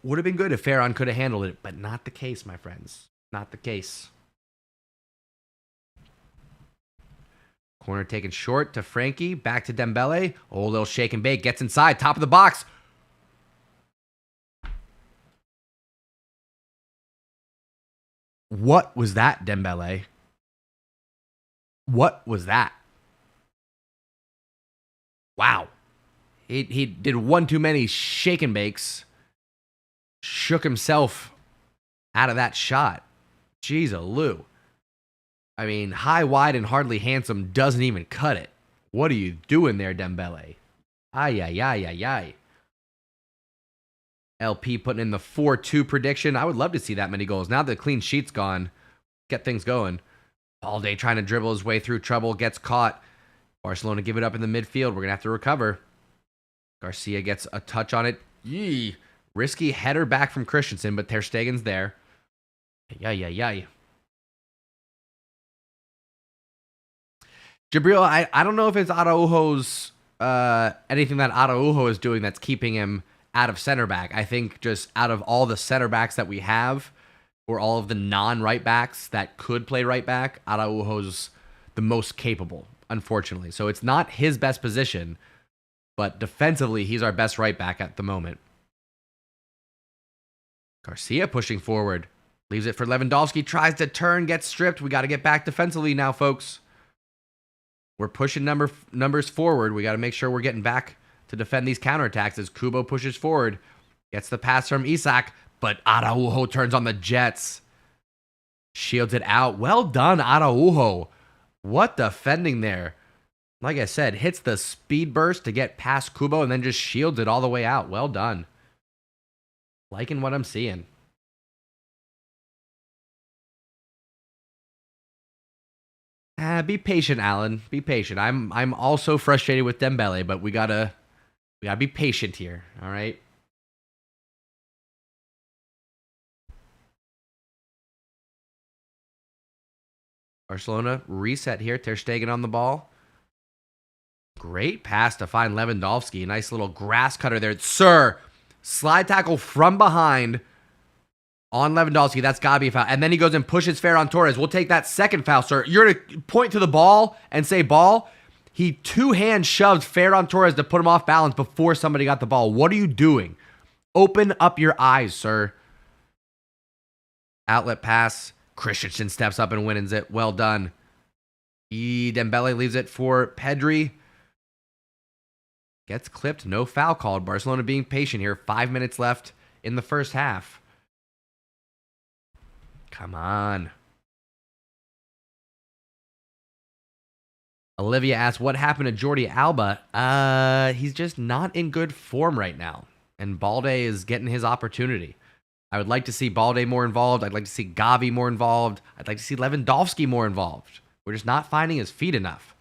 Would have been good if Ferran could have handled it, but not the case, my friends. Not the case. Corner taken short to Frankie. Back to Dembele. Oh, little shake and bake. Gets inside. Top of the box. What was that, Dembele? What was that? Wow. He did one too many shake and bakes. Shook himself out of that shot. Jeez-a-loo. I mean, high, wide, and hardly handsome doesn't even cut it. What are you doing there, Dembele? Ay, ay, ay, ay, ay. LP putting in the 4-2 prediction. I would love to see that many goals. Now the clean sheet's gone. Get things going. Balde trying to dribble his way through trouble. Gets caught. Barcelona give it up in the midfield. We're going to have to recover. Garcia gets a touch on it. Yee. Risky header back from Christensen, but Ter Stegen's there. Yay, yay, yay. Jabril, I don't know if it's Araujo's anything that Araujo is doing that's keeping him out of center back. I think just out of all the center backs that we have, or all of the non-right backs that could play right back, Araujo's the most capable, unfortunately. So it's not his best position, but defensively, he's our best right back at the moment. Garcia pushing forward. Leaves it for Lewandowski. Tries to turn, gets stripped. We got to get back defensively now, folks. We're pushing numbers forward. We got to make sure we're getting back to defend these counterattacks as Kubo pushes forward. Gets the pass from Isak, but Araujo turns on the Jets. Shields it out. Well done, Araujo. What defending there. Like I said, hits the speed burst to get past Kubo and then just shields it all the way out. Well done. Liking what I'm seeing. Be patient, Alan. Be patient. I'm also frustrated with Dembele, but we gotta be patient here. All right. Barcelona reset here. Ter Stegen on the ball. Great pass to find Lewandowski. Nice little grass cutter there, sir. Slide tackle from behind on Lewandowski. That's got to be a foul. And then he goes and pushes Ferran Torres. We'll take that second foul, sir. You're going to point to the ball and say ball. He two-hand shoved Ferran Torres to put him off balance before somebody got the ball. What are you doing? Open up your eyes, sir. Outlet pass. Christensen steps up and wins it. Well done. Dembele leaves it for Pedri. Gets clipped. No foul called. Barcelona being patient here. 5 minutes left in the first half. Come on. Olivia asks, what happened to Jordi Alba? He's just not in good form right now. And Balde is getting his opportunity. I would like to see Balde more involved. I'd like to see Gavi more involved. I'd like to see Lewandowski more involved. We're just not finding his feet enough.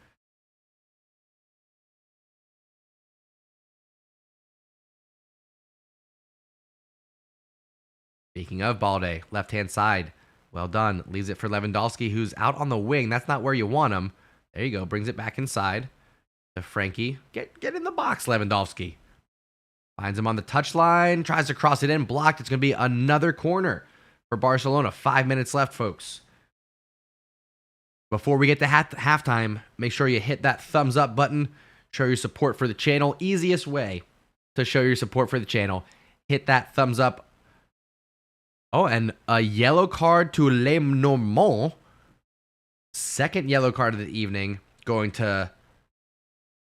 Speaking of Balde, left-hand side. Well done. Leaves it for Lewandowski, who's out on the wing. That's not where you want him. There you go. Brings it back inside to Frankie. Get in the box, Lewandowski. Finds him on the touchline. Tries to cross it in. Blocked. It's going to be another corner for Barcelona. 5 minutes left, folks. Before we get to halftime, make sure you hit that thumbs up button. Show your support for the channel. Easiest way to show your support for the channel. Hit that thumbs up. Oh, and a yellow card to Le Normand. Second yellow card of the evening. going to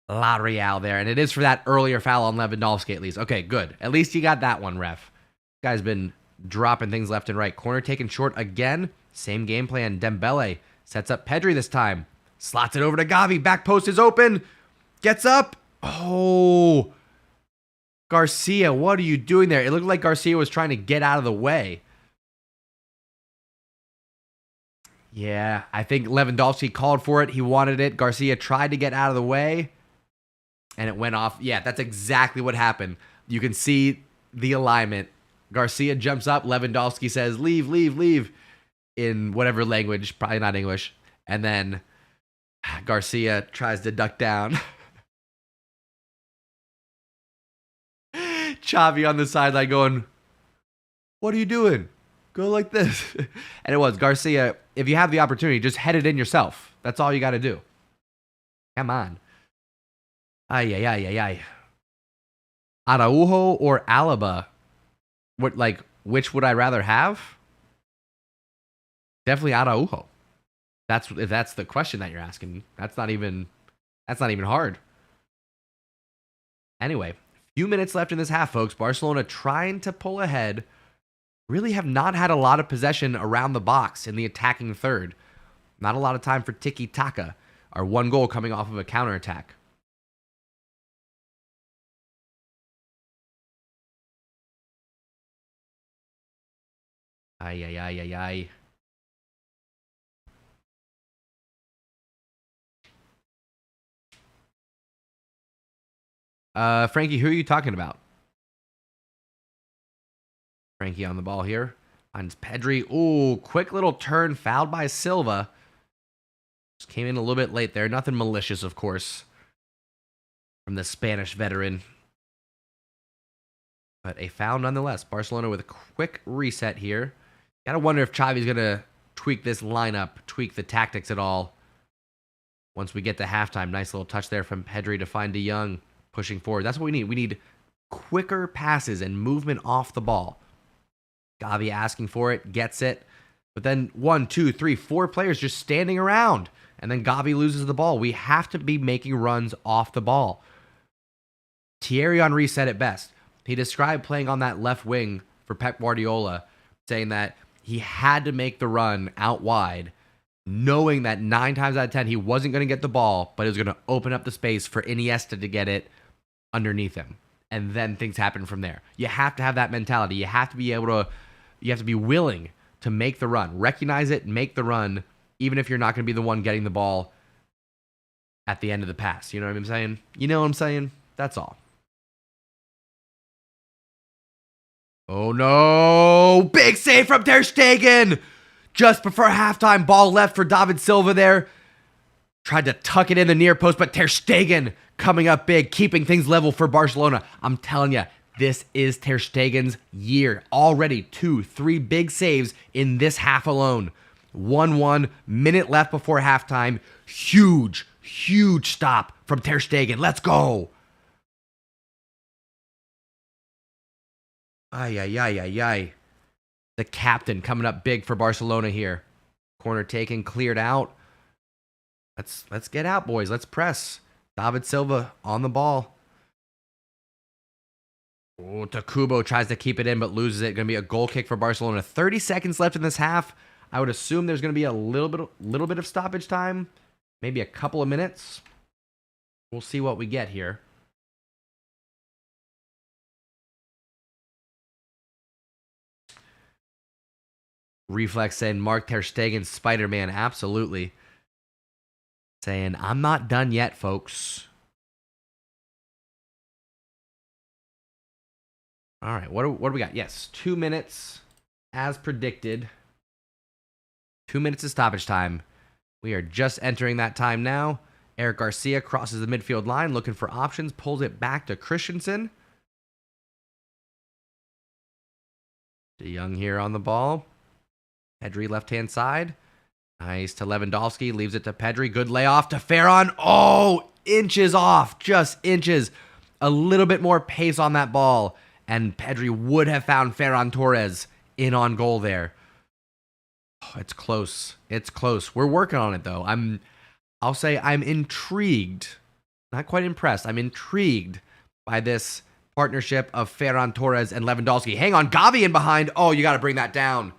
La Real there. And it is for that earlier foul on Lewandowski at least. Okay, good. At least you got that one, ref. Guy's been dropping things left and right. Corner taken short again. Same game plan. Dembele sets up Pedri this time. Slots it over to Gavi. Back post is open. Gets up. Oh. Garcia, what are you doing there? It looked like Garcia was trying to get out of the way. Yeah, I think Lewandowski called for it. He wanted it. Garcia tried to get out of the way, and it went off. Yeah, that's exactly what happened. You can see the alignment. Garcia jumps up. Lewandowski says, leave, leave, leave, in whatever language, probably not English. And then Garcia tries to duck down. Xavi on the sideline going, what are you doing? Go like this. And it was Garcia. If you have the opportunity, just head it in yourself. That's all you got to do. Come on. Ay, ay, ay, ay, ay. Araujo or Alaba? Which would I rather have? Definitely Araujo. If that's the question that you're asking. That's not even hard. Anyway, few minutes left in this half, folks. Barcelona trying to pull ahead. Really have not had a lot of possession around the box in the attacking third. Not a lot of time for tiki-taka. Our one goal coming off of a counterattack. Ay, ay, ay, ay, ay. Frankie, who are you talking about? Frankie on the ball here. Finds Pedri. Ooh, quick little turn. Fouled by Silva. Just came in a little bit late there. Nothing malicious, of course, from the Spanish veteran. But a foul nonetheless. Barcelona with a quick reset here. Gotta wonder if Xavi's going to tweak this lineup, tweak the tactics at all. Once we get to halftime. Nice little touch there from Pedri to find De Jong pushing forward. That's what we need. We need quicker passes and movement off the ball. Gavi asking for it, gets it. But then 1, 2, 3, 4 players just standing around. And then Gavi loses the ball. We have to be making runs off the ball. Thierry Henry said it best. He described playing on that left wing for Pep Guardiola, saying that he had to make the run out wide, knowing that 9 times out of 10 he wasn't going to get the ball, but it was going to open up the space for Iniesta to get it underneath him. And then things happen from there. You have to have that mentality. You have to be able to, you have to be willing to make the run. Recognize it, make the run, even if you're not going to be the one getting the ball at the end of the pass. You know what I'm saying? You know what I'm saying? That's all. Oh no! Big save from Ter Stegen! Just before halftime, ball left for David Silva there. Tried to tuck it in the near post, but Ter Stegen coming up big, keeping things level for Barcelona. I'm telling you, this is Ter Stegen's year. Already 2, 3 big saves in this half alone. 1-1, minute left before halftime. Huge, huge stop from Ter Stegen. Let's go! Ay, ay, ay, ay, ay. The captain coming up big for Barcelona here. Corner taken, cleared out. Let's get out, boys. Let's press. David Silva on the ball. Oh, Takubo tries to keep it in, but loses it. Going to be a goal kick for Barcelona. 30 seconds left in this half. I would assume there's going to be a little bit of stoppage time. Maybe a couple of minutes. We'll see what we get here. Reflex saying Mark Ter Stegen, Spider-Man. Absolutely. Saying, I'm not done yet, folks. All right, what do we got? Yes, 2 minutes as predicted. 2 minutes of stoppage time. We are just entering that time now. Eric Garcia crosses the midfield line, looking for options, pulls it back to Christensen. De Jong here on the ball. Pedri left-hand side. Nice to Lewandowski. Leaves it to Pedri. Good layoff to Ferran. Oh, inches off. Just inches. A little bit more pace on that ball. And Pedri would have found Ferran Torres in on goal there. Oh, it's close. It's close. We're working on it, though. I'm I'll say I'm intrigued, not quite impressed. I'm intrigued by this partnership of Ferran Torres and Lewandowski. Hang on, Gavi in behind. Oh, you got to bring that down.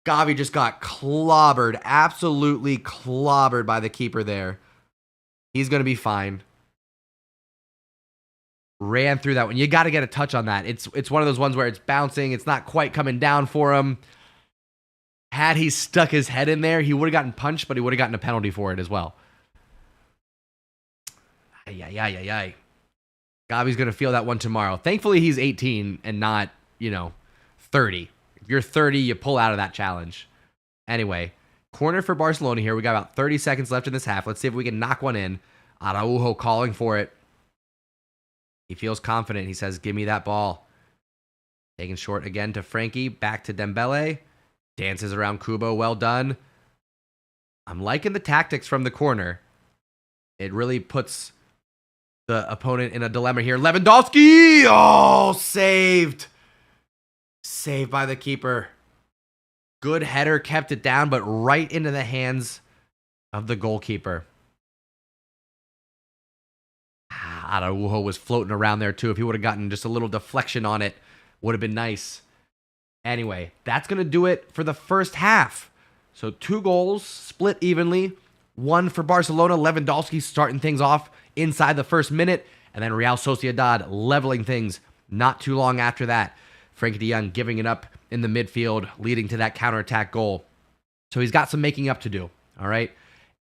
Gavi just got clobbered, absolutely clobbered by the keeper there. He's going to be fine. Ran through that one. You got to get a touch on that. It's one of those ones where it's bouncing. It's not quite coming down for him. Had he stuck his head in there, he would have gotten punched, but he would have gotten a penalty for it as well. Ay. Gavi's going to feel that one tomorrow. Thankfully, he's 18 and not, 30. If you're 30, you pull out of that challenge. Anyway, corner for Barcelona here. We got about 30 seconds left in this half. Let's see if we can knock one in. Araujo calling for it. He feels confident. He says, give me that ball. Taking short again to Frankie. Back to Dembele. Dances around Kubo. Well done. I'm liking the tactics from the corner. It really puts the opponent in a dilemma here. Lewandowski! Oh, saved. Saved by the keeper. Good header, kept it down, but right into the hands of the goalkeeper. Araujo was floating around there too. If he would have gotten just a little deflection on it, would have been nice. Anyway, that's going to do it for the first half. So 2 goals, split evenly. 1 for Barcelona. Lewandowski starting things off inside the first minute. And then Real Sociedad leveling things not too long after that. Frankie de Jong giving it up in the midfield, leading to that counterattack goal. So he's got some making up to do. All right.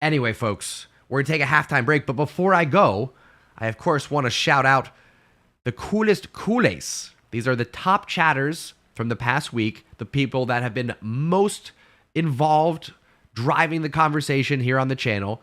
Anyway, folks, we're going to take a halftime break. But before I go, I, of course, want to shout out the coolest culés. These are the top chatters from the past week, the people that have been most involved driving the conversation here on the channel.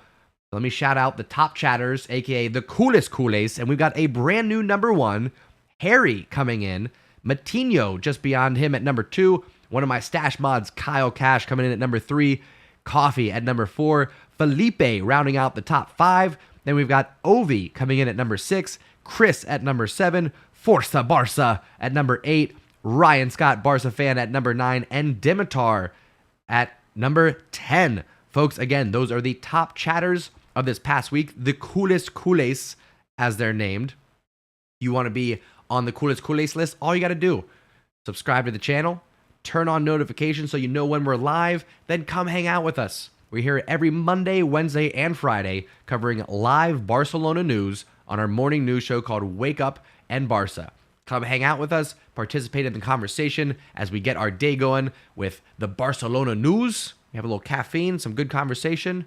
Let me shout out the top chatters, aka the coolest culés. And we've got a brand new number 1, Harry, coming in. Matinho just beyond him at number 2. One of my stash mods, Kyle Cash, coming in at number 3. Coffee at number 4. Felipe rounding out the top 5. Then we've got Ovi coming in at number 6. Chris at number 7. Forza Barca at number 8. Ryan Scott, Barca fan, at number 9. And Dimitar at number 10. Folks, again, those are the top chatters of this past week. The coolest culés, as they're named. You want to be on the coolest culés list? All you got to do, subscribe to the channel, turn on notifications so you know when we're live, then come hang out with us. We're here every Monday, Wednesday, and Friday covering live Barcelona news on our morning news show called Wake Up and Barca. Come hang out with us, participate in the conversation as we get our day going with the Barcelona news. We have a little caffeine, some good conversation,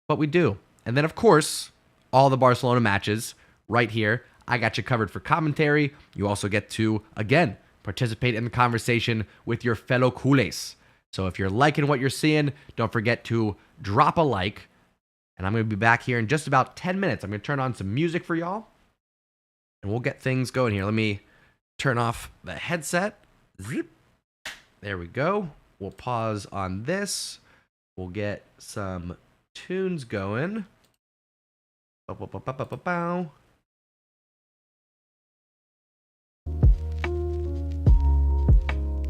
what we do. And then, of course, all the Barcelona matches right here. I got you covered for commentary. You also get to, again, participate in the conversation with your fellow culés. So if you're liking what you're seeing, don't forget to drop a like. And I'm going to be back here in just about 10 minutes. I'm going to turn on some music for y'all. And we'll get things going here. Let me turn off the headset. Zip. There we go. We'll pause on this. We'll get some tunes going. Bow.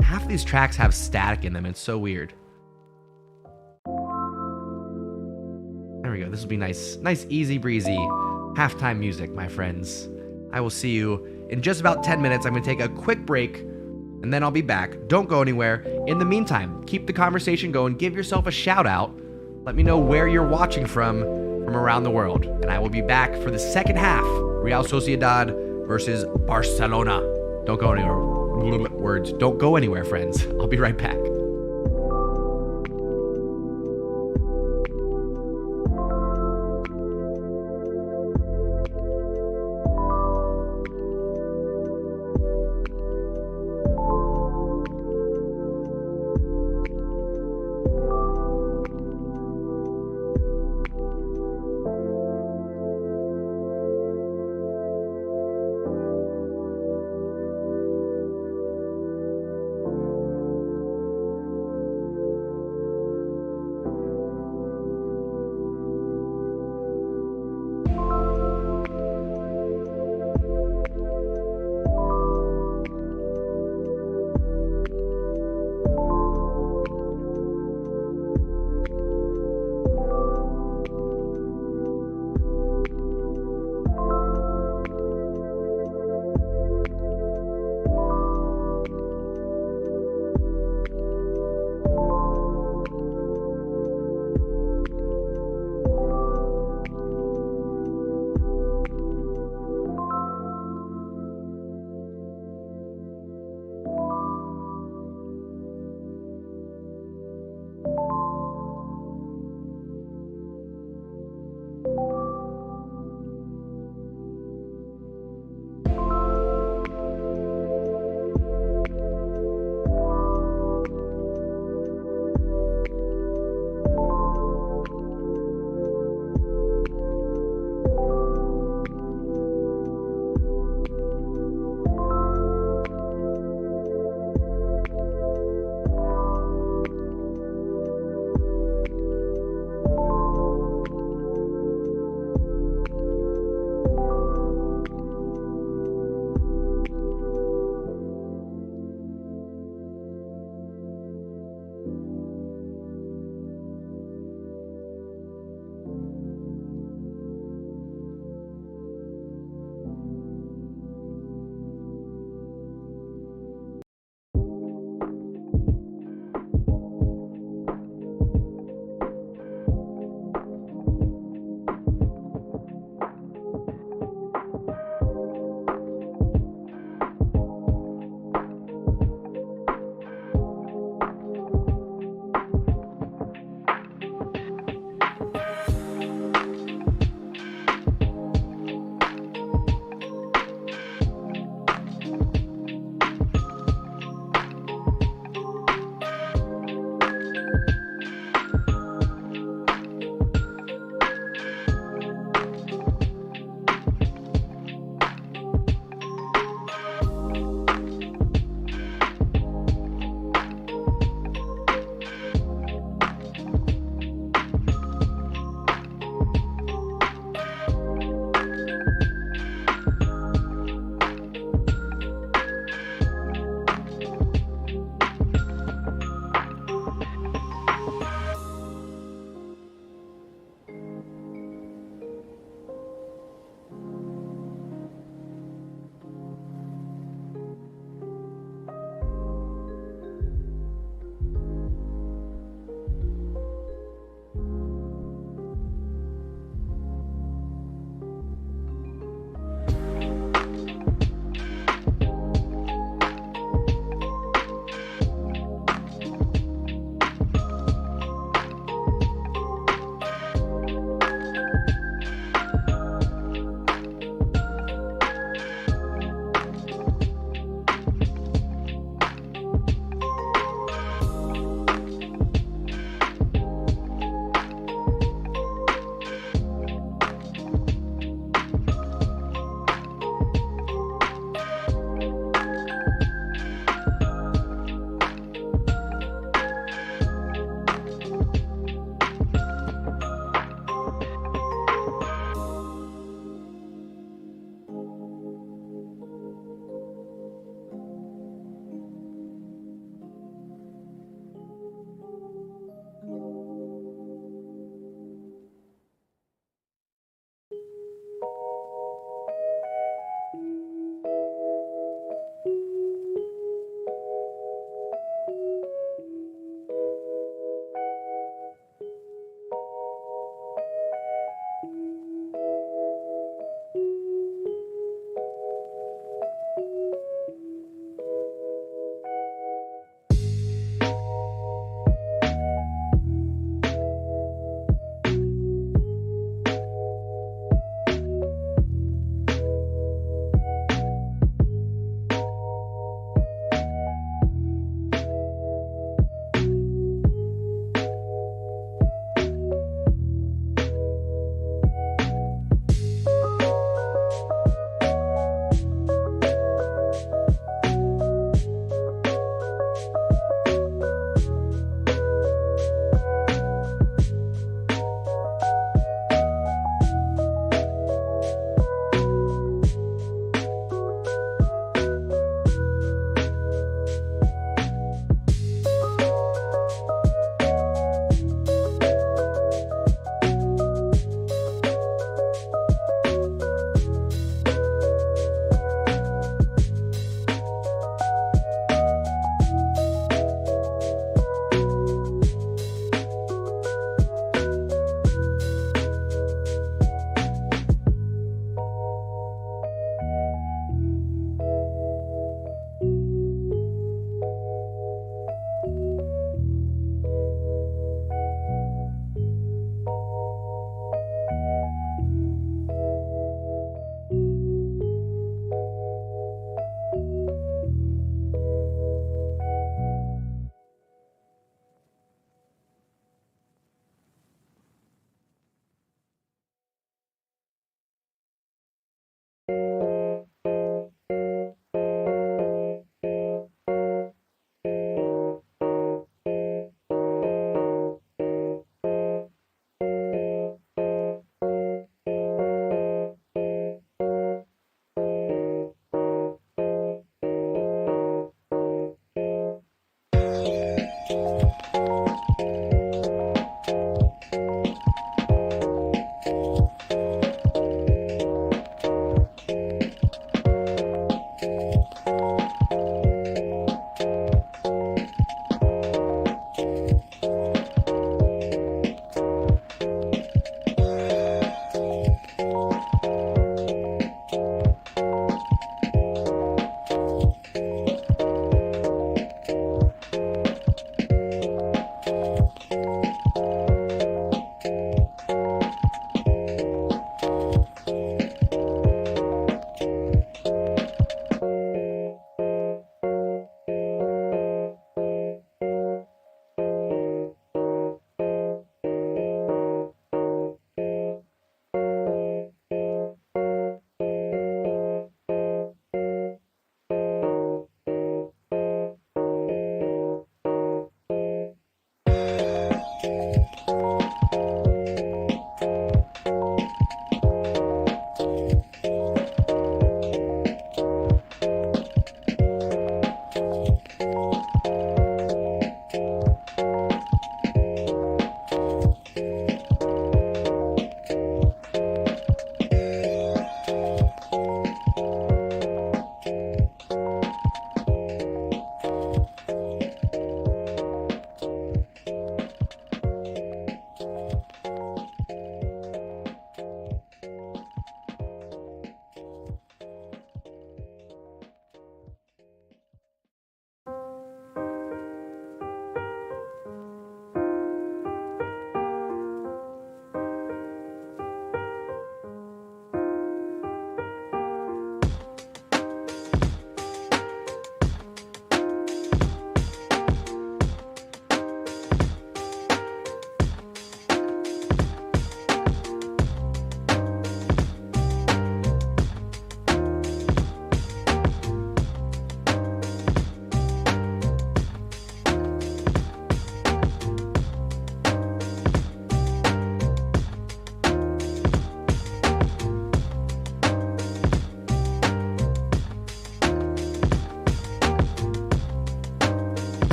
Half of these tracks have static in them. It's so weird. There we go. This will be nice, easy breezy halftime music, my friends. I will see you in just about 10 minutes. I'm going to take a quick break, and then I'll be back. Don't go anywhere. In the meantime, keep the conversation going. Give yourself a shout out. Let me know where you're watching from around the world. And I will be back for the second half. Real Sociedad versus Barcelona. Don't go anywhere. Words. Don't go anywhere, friends. I'll be right back.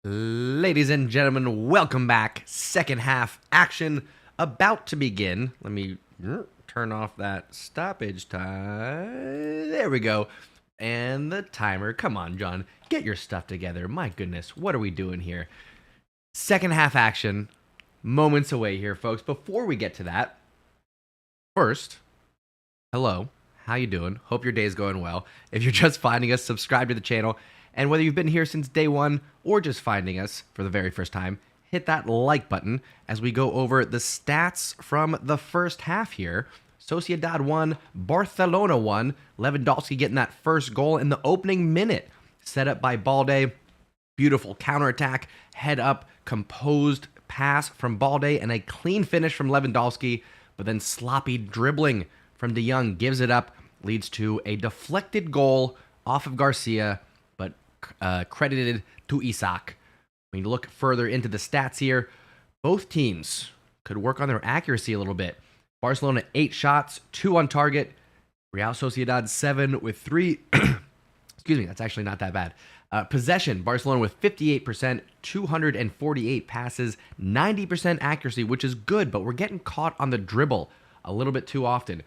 Ladies and gentlemen, welcome back. Second half action about to begin. Let me turn off that stoppage time. There we go. And the timer. Come on, John. Get your stuff together. My goodness, what are we doing here? Second half action. Moments away here, folks. Before we get to that, first, hello. How you doing? Hope your day is going well. If you're just finding us, subscribe to the channel. And whether you've been here since day one or just finding us for the very first time, hit that like button as we go over the stats from the first half here. Sociedad won, Barcelona won. Lewandowski getting that first goal in the opening minute. Set up by Balde. Beautiful counterattack, head up, composed pass from Balde, and a clean finish from Lewandowski. But then sloppy dribbling from De Jong gives it up, leads to a deflected goal off of Garcia, but credited to Isak. When you look further into the stats here, both teams could work on their accuracy a little bit. Barcelona 8 shots, 2 on target. Real Sociedad 7 with 3. Excuse me, that's actually not that bad. Possession, Barcelona with 58%, 248 passes, 90% accuracy, which is good, but we're getting caught on the dribble a little bit too often.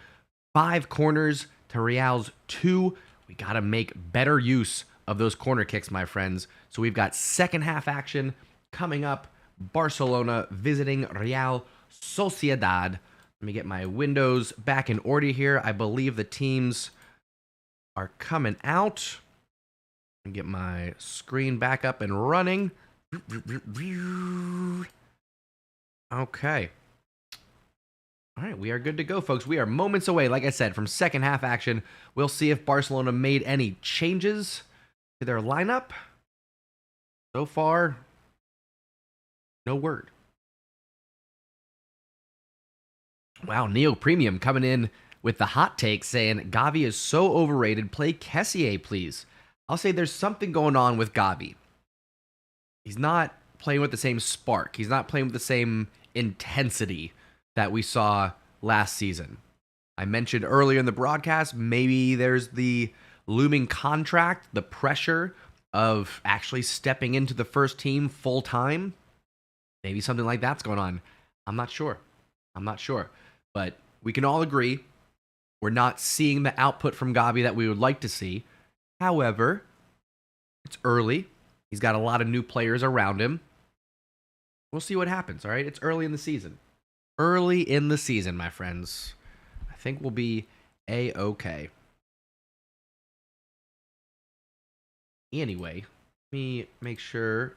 5 corners to Real's 2. We got to make better use of those corner kicks, my friends. So we've got second half action coming up. Barcelona visiting Real Sociedad. Let me get my windows back in order here. I believe the teams are coming out. And get my screen back up and running. Okay. All right, we are good to go, folks. We are moments away, like I said, from second half action. We'll see if Barcelona made any changes to their lineup. So far, no word. Wow, Neo Premium coming in with the hot take saying Gavi is so overrated. Play Kessié, please. I'll say there's something going on with Gavi. He's not playing with the same spark. He's not playing with the same intensity that we saw last season. I mentioned earlier in the broadcast, maybe there's the looming contract, the pressure of actually stepping into the first team full time. Maybe something like that's going on. I'm not sure. But we can all agree we're not seeing the output from Gavi that we would like to see. However, it's early. He's got a lot of new players around him. We'll see what happens, all right? It's early in the season. Early in the season, my friends. I think we'll be A-okay. Anyway, let me make sure.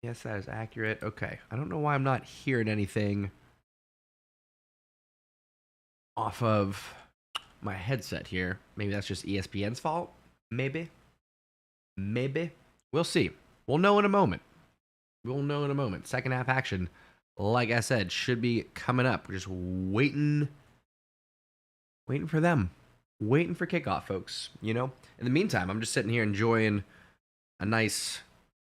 Yes, that is accurate. Okay. I don't know why I'm not hearing anything off of my headset here. Maybe that's just ESPN's fault. Maybe. We'll see. We'll know in a moment. Second half action, like I said, should be coming up. We're just waiting for them. Waiting for kickoff, folks. You know? In the meantime, I'm just sitting here enjoying a nice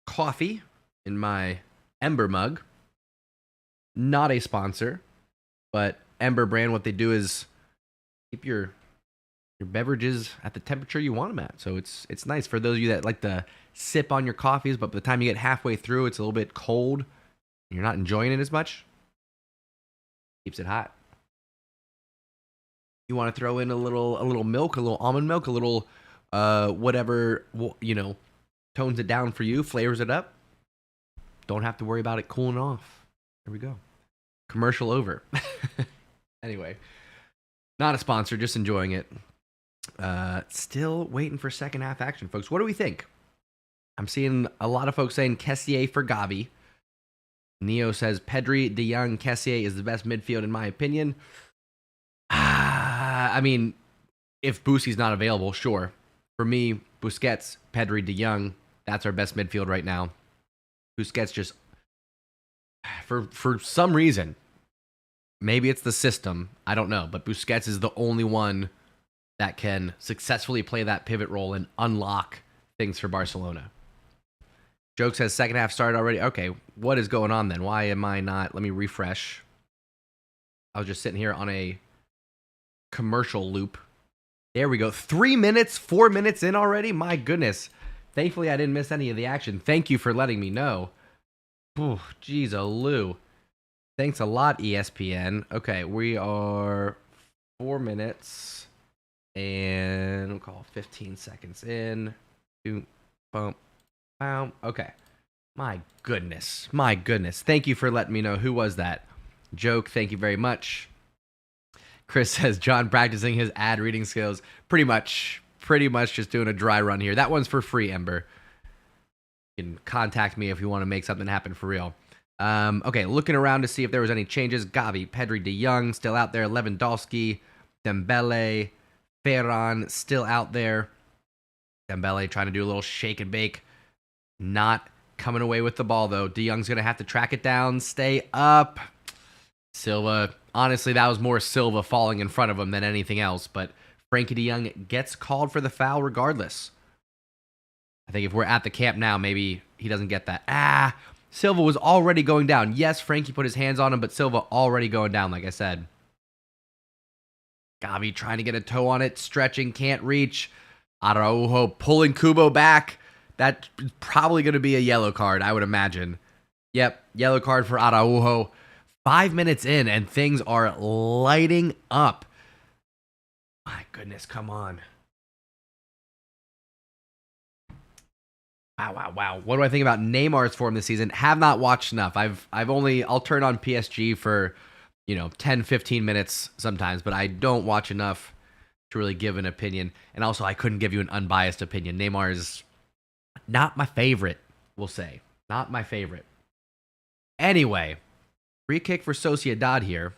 coffee in my Ember mug. Not a sponsor, but Ember brand, what they do is keep your beverages at the temperature you want them at. So it's nice for those of you that like to sip on your coffees, but by the time you get halfway through, it's a little bit cold and you're not enjoying it as much. Keeps it hot. You want to throw in a little milk, a little almond milk, a little whatever, you know, tones it down for you, flavors it up. Don't have to worry about it cooling off. There we go. Commercial over. Anyway, not a sponsor, just enjoying it. Still waiting for second half action, folks. What do we think? I'm seeing a lot of folks saying Kessié for Gavi. Neo says Pedri, De Jong, Kessié is the best midfield in my opinion. I mean, if Bussi's not available, sure. For me, Busquets, Pedri, De Jong, that's our best midfield right now. Busquets just, for some reason, maybe it's the system, I don't know, but Busquets is the only one that can successfully play that pivot role and unlock things for Barcelona. Joke says second half started already. Okay, what is going on then? Why am I not? Let me refresh. I was just sitting here on a commercial loop. There we go. 3 minutes, 4 minutes in already? My goodness. Thankfully, I didn't miss any of the action. Thank you for letting me know. Jeez, Lou. Thanks a lot, ESPN. Okay, we are 4 minutes and we'll call 15 seconds in. Boom, bump, bam. Okay. My goodness. My goodness. Thank you for letting me know. Who was that? Joke, thank you very much. Chris says, John practicing his ad reading skills. Pretty much just doing a dry run here. That one's for free, Ember. You can contact me if you want to make something happen for real. Okay, looking around to see if there was any changes. Gavi, Pedri, De Jong still out there. Lewandowski, Dembele, Ferran still out there. Dembele trying to do a little shake and bake. Not coming away with the ball, though. De Jong's going to have to track it down, stay up. Silva, honestly, that was more Silva falling in front of him than anything else, but Frankie de Jong gets called for the foul regardless. I think if we're at the camp now, maybe he doesn't get that. Silva was already going down. Yes, Frankie put his hands on him, but Silva already going down, like I said. Gavi trying to get a toe on it, stretching, can't reach. Araujo pulling Kubo back. That's probably going to be a yellow card, I would imagine. Yep, yellow card for Araujo. 5 minutes in, and things are lighting up. My goodness, come on. Wow. What do I think about Neymar's form this season? Have not watched enough. I'll turn on PSG for, 10, 15 minutes sometimes, but I don't watch enough to really give an opinion. And also, I couldn't give you an unbiased opinion. Neymar is not my favorite, we'll say. Not my favorite. Anyway, free kick for Sociedad here.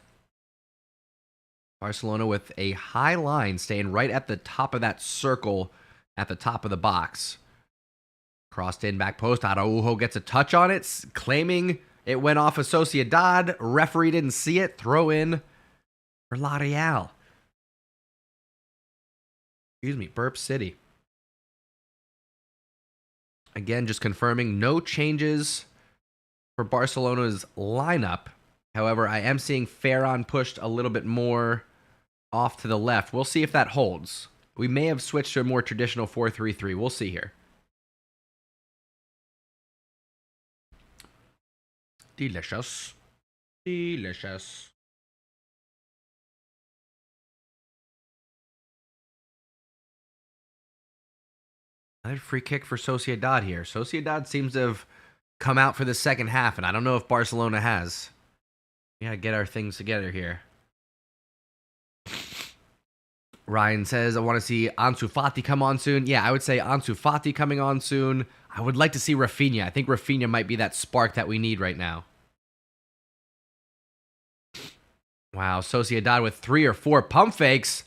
Barcelona with a high line staying right at the top of that circle at the top of the box. Crossed in, back post. Araujo gets a touch on it, claiming it went off of Sociedad. Referee didn't see it. Throw in for La Real. Burp City. Again, just confirming no changes for Barcelona's lineup. However, I am seeing Ferran pushed a little bit more off to the left. We'll see if that holds. We may have switched to a more traditional 4-3-3. We'll see here. Delicious. Delicious. Another free kick for Sociedad here. Sociedad seems to have come out for the second half, and I don't know if Barcelona has. We gotta get our things together here. Ryan says, I want to see Ansu Fati come on soon. Yeah, I would say Ansu Fati coming on soon. I would like to see Rafinha. I think Rafinha might be that spark that we need right now. Wow, Sociedad with 3 or 4 pump fakes.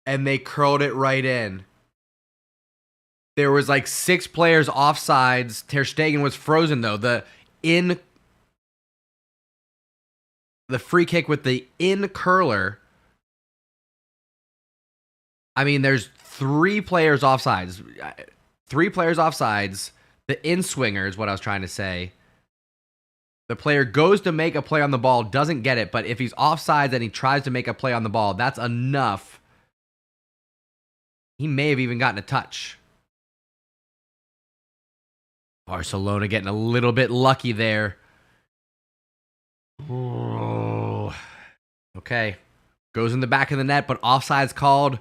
And they curled it right in. There was like 6 players offsides. Ter Stegen was frozen, though. The free kick with the curler. I mean, there's 3 players offsides. 3 players offsides. The in-swinger is what I was trying to say. The player goes to make a play on the ball, doesn't get it, but if he's offsides and he tries to make a play on the ball, that's enough. He may have even gotten a touch. Barcelona getting a little bit lucky there. Oh. Okay. Goes in the back of the net, but offside's called.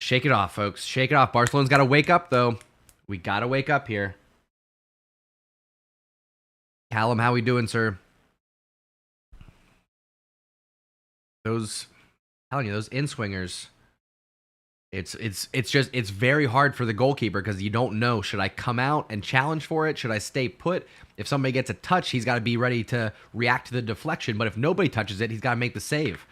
Shake it off, folks. Shake it off. Barcelona's got to wake up, though. We got to wake up here. Callum, how we doing, sir? Those in-swingers. It's very hard for the goalkeeper because you don't know. Should I come out and challenge for it? Should I stay put? If somebody gets a touch, he's got to be ready to react to the deflection. But if nobody touches it, he's got to make the save.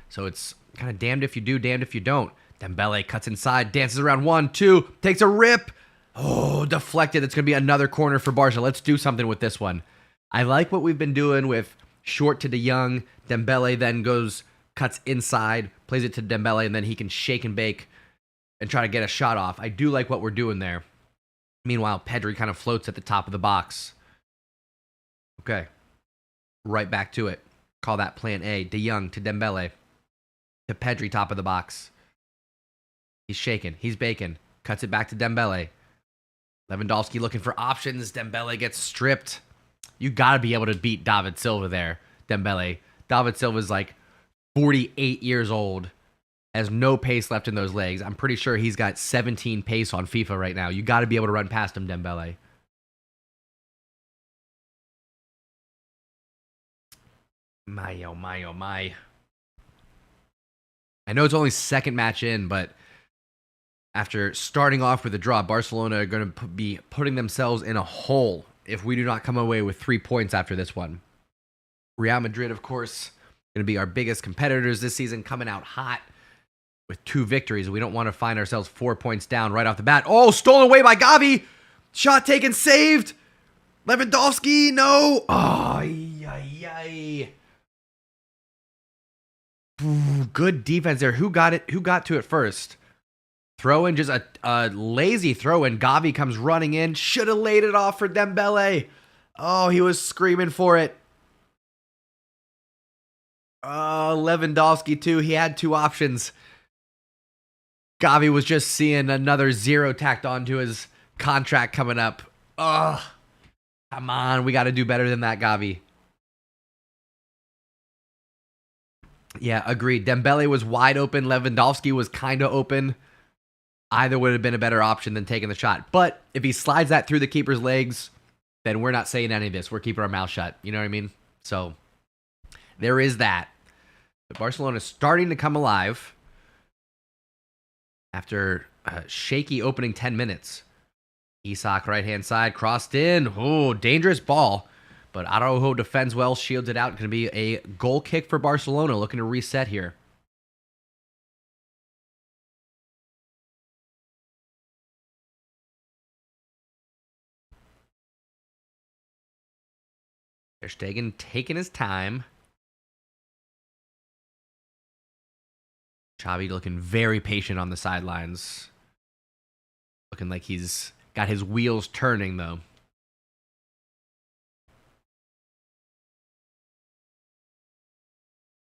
So it's kind of damned if you do, damned if you don't. Dembele cuts inside, dances around 1, 2, takes a rip. Oh, deflected. It's going to be another corner for Barca. Let's do something with this one. I like what we've been doing with short to De Jong. Dembele then cuts inside, plays it to Dembele, and then he can shake and bake and try to get a shot off. I do like what we're doing there. Meanwhile, Pedri kind of floats at the top of the box. Okay. Right back to it. Call that plan A. De Jong to Dembele. To Pedri, top of the box. He's shaking. He's baking. Cuts it back to Dembele. Lewandowski looking for options. Dembele gets stripped. You got to be able to beat David Silva there, Dembele. David Silva's like 48 years old, has no pace left in those legs. I'm pretty sure he's got 17 pace on FIFA right now. You got to be able to run past him, Dembele. My, oh my, oh my. I know it's only second match in, but after starting off with a draw, Barcelona are going to be putting themselves in a hole if we do not come away with 3 points after this one. Real Madrid, of course, going to be our biggest competitors this season, coming out hot with 2 victories. We don't want to find ourselves 4 points down right off the bat. Oh, stolen away by Gavi. Shot taken, saved. Lewandowski, no. Oh, yay. Good defense there. Who got it? Who got to it first? Throw in, just a lazy throw in. Gavi comes running in. Should have laid it off for Dembele. Oh, he was screaming for it. Lewandowski too. He had 2 options. Gavi was just seeing another 0 tacked onto his contract coming up. Come on. We got to do better than that, Gavi. Yeah, agreed. Dembele was wide open. Lewandowski was kind of open. Either would have been a better option than taking the shot. But if he slides that through the keeper's legs, then we're not saying any of this. We're keeping our mouth shut. You know what I mean? So there is that. But Barcelona is starting to come alive after a shaky opening 10 minutes. Isak, right-hand side, crossed in. Oh, dangerous ball. But Araujo defends well, shields it out. Going to be a goal kick for Barcelona, looking to reset here. Ter Stegen taking his time. Xavi looking very patient on the sidelines. Looking like he's got his wheels turning, though.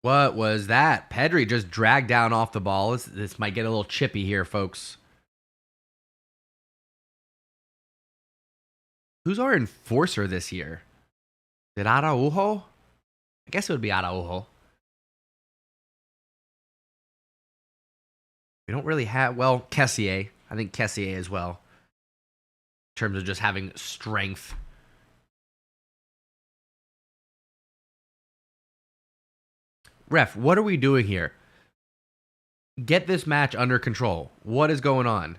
What was that? Pedri just dragged down off the ball. This might get a little chippy here, folks. Who's our enforcer this year? Is it Araujo? I guess it would be Araujo. We don't really have... Well, Kessié. I think Kessié as well. In terms of just having strength. Ref, what are we doing here? Get this match under control. What is going on?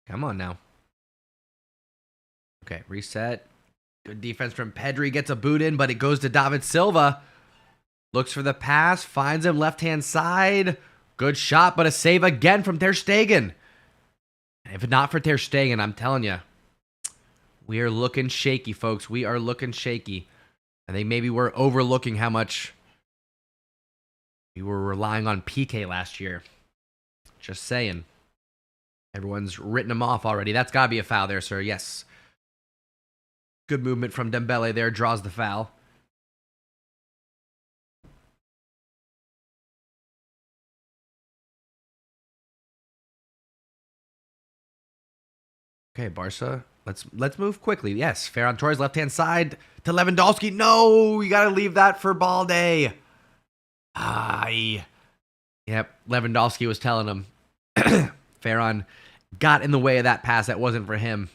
Come on now. Okay, reset. Good defense from Pedri. Gets a boot in, but it goes to David Silva. Looks for the pass. Finds him left-hand side. Good shot, but a save again from Ter Stegen. If not for Ter Stegen, I'm telling you, we are looking shaky, folks. We are looking shaky. I think maybe we're overlooking how much we were relying on PK last year. Just saying. Everyone's written him off already. That's got to be a foul there, sir. Yes. Good movement from Dembele there. Draws the foul. Okay, Barca. Let's move quickly. Yes, Ferran Torres left-hand side to Lewandowski. No, you got to leave that for Balde. Yep, Lewandowski was telling him. Ferran got in the way of that pass. That wasn't for him.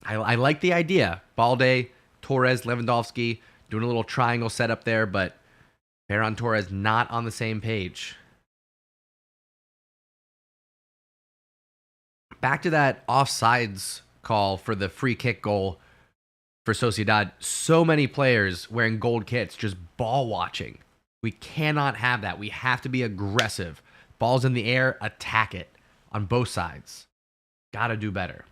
I like the idea. Balde, Torres, Lewandowski doing a little triangle setup there, but Ferran Torres not on the same page. Back to that offsides call for the free kick goal for Sociedad. So many players wearing gold kits just ball watching. We cannot have that. We have to be aggressive. Balls in the air, attack it on both sides. Gotta do better.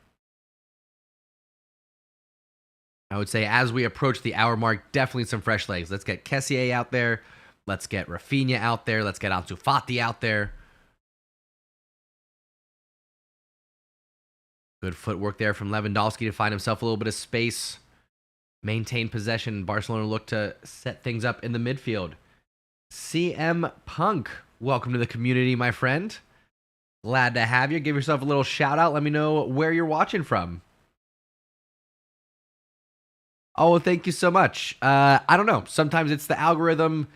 I would say as we approach the hour mark, definitely some fresh legs. Let's get Kessié out there. Let's get Rafinha out there. Let's get Ansu Fati out there. Good footwork there from Lewandowski to find himself a little bit of space. Maintain possession. Barcelona look to set things up in the midfield. CM Punk, welcome to the community, my friend. Glad to have you. Give yourself a little shout out. Let me know where you're watching from. Oh, thank you so much. I don't know. Sometimes it's the algorithm.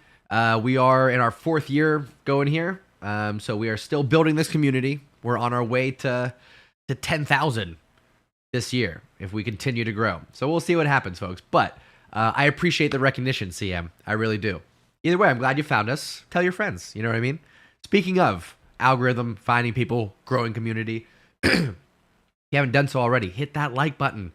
We are in our 4th year going here. So we are still building this community. We're on our way to 10,000 this year if we continue to grow. So we'll see what happens, folks. But I appreciate the recognition, CM. I really do. Either way, I'm glad you found us. Tell your friends. You know what I mean? Speaking of algorithm, finding people, growing community, if you haven't done so already, hit that like button.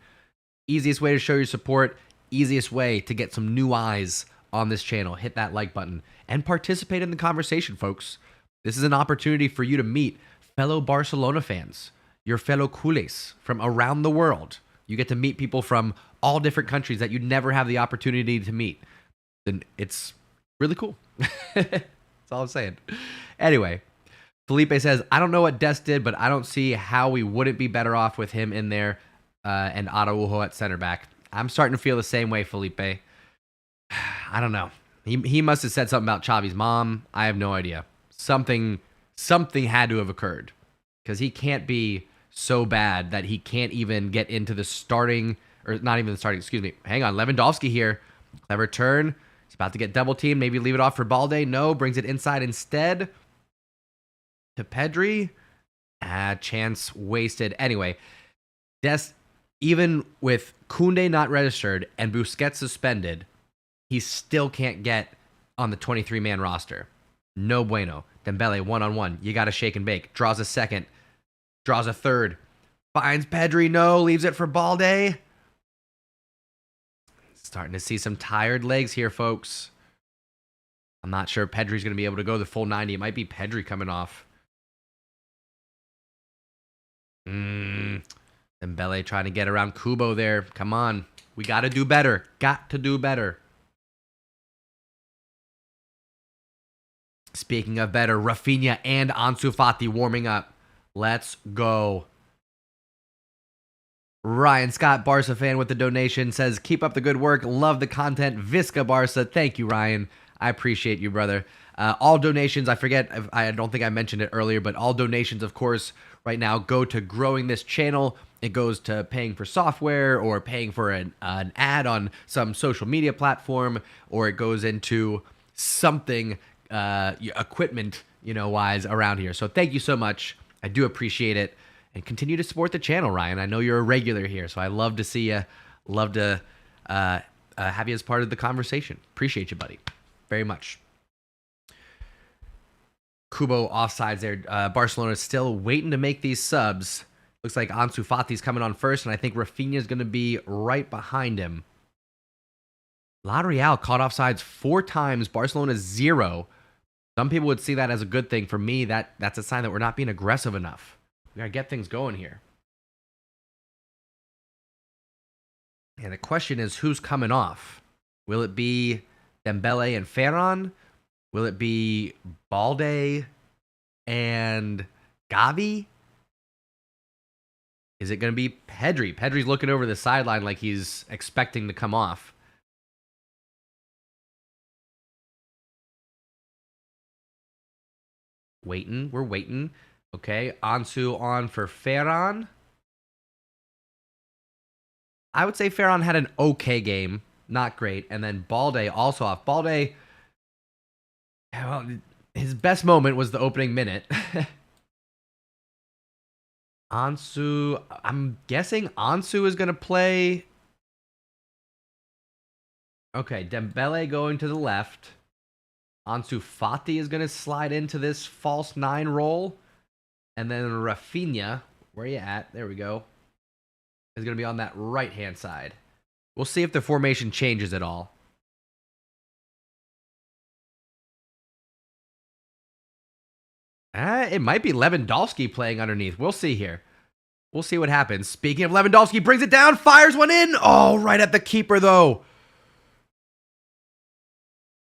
Easiest way to show your support, easiest way to get some new eyes on this channel. Hit that like button and participate in the conversation, folks. This is an opportunity for you to meet fellow Barcelona fans, your fellow culés from around the world. You get to meet people from all different countries that you'd never have the opportunity to meet. And it's really cool. That's all I'm saying. Anyway, Felipe says, I don't know what Dest did, but I don't see how we wouldn't be better off with him in there and Araujo at center back. I'm starting to feel the same way, Felipe. I don't know. He must have said something about Xavi's mom. I have no idea. Something had to have occurred because he can't be so bad that he can't even get into the starting, or not even the starting, excuse me. Hang on, Lewandowski here. Clever turn. He's about to get double teamed. Maybe leave it off for Balde. No, brings it inside instead to Pedri. Chance wasted. Anyway, Dest, even with Koundé not registered and Busquets suspended, he still can't get on the 23-man roster. No bueno. Dembele one-on-one. You got to shake and bake. Draws a second. Draws a third. Finds Pedri. No. Leaves it for Balde. Starting to see some tired legs here, folks. I'm not sure Pedri's going to be able to go the full 90. It might be Pedri coming off. Dembele trying to get around Kubo there. Come on. We got to do better. Got to do better. Speaking of better, Rafinha and Ansu Fati warming up. Let's go. Ryan Scott, Barca fan with the donation, says, keep up the good work. Love the content. Visca Barca. Thank you, Ryan. I appreciate you, brother. All donations, I don't think I mentioned it earlier, but all donations, of course, right now go to growing this channel. It goes to paying for software or paying for an ad on some social media platform, or it goes into something equipment, wise around here. So thank you so much. I do appreciate it, and continue to support the channel, Ryan. I know you're a regular here, so I love to see you. Love to have you as part of the conversation. Appreciate you, buddy, very much. Kubo offsides there. Barcelona is still waiting to make these subs. Looks like Ansu Fati's coming on first, and I think Rafinha is going to be right behind him. La Real caught offsides 4 times. Barcelona 0. Some people would see that as a good thing. For me, that's a sign that we're not being aggressive enough. We got to get things going here. And the question is, who's coming off? Will it be Dembele and Ferran? Will it be Balde and Gavi? Is it going to be Pedri? Pedri's looking over the sideline like he's expecting to come off. Waiting. We're waiting. Okay. Ansu on for Ferran. I would say Ferran had an okay game. Not great. And then Balde also off. Balde, well, his best moment was the opening minute. Ansu, I'm guessing Ansu is going to play. Okay, Dembele going to the left. Ansu Fati is going to slide into this false 9 role. And then Rafinha, where you at? There we go. Is going to be on that right-hand side. We'll see if the formation changes at all. It might be Lewandowski playing underneath. We'll see here. We'll see what happens. Speaking of Lewandowski, brings it down, fires one in. Oh, right at the keeper, though.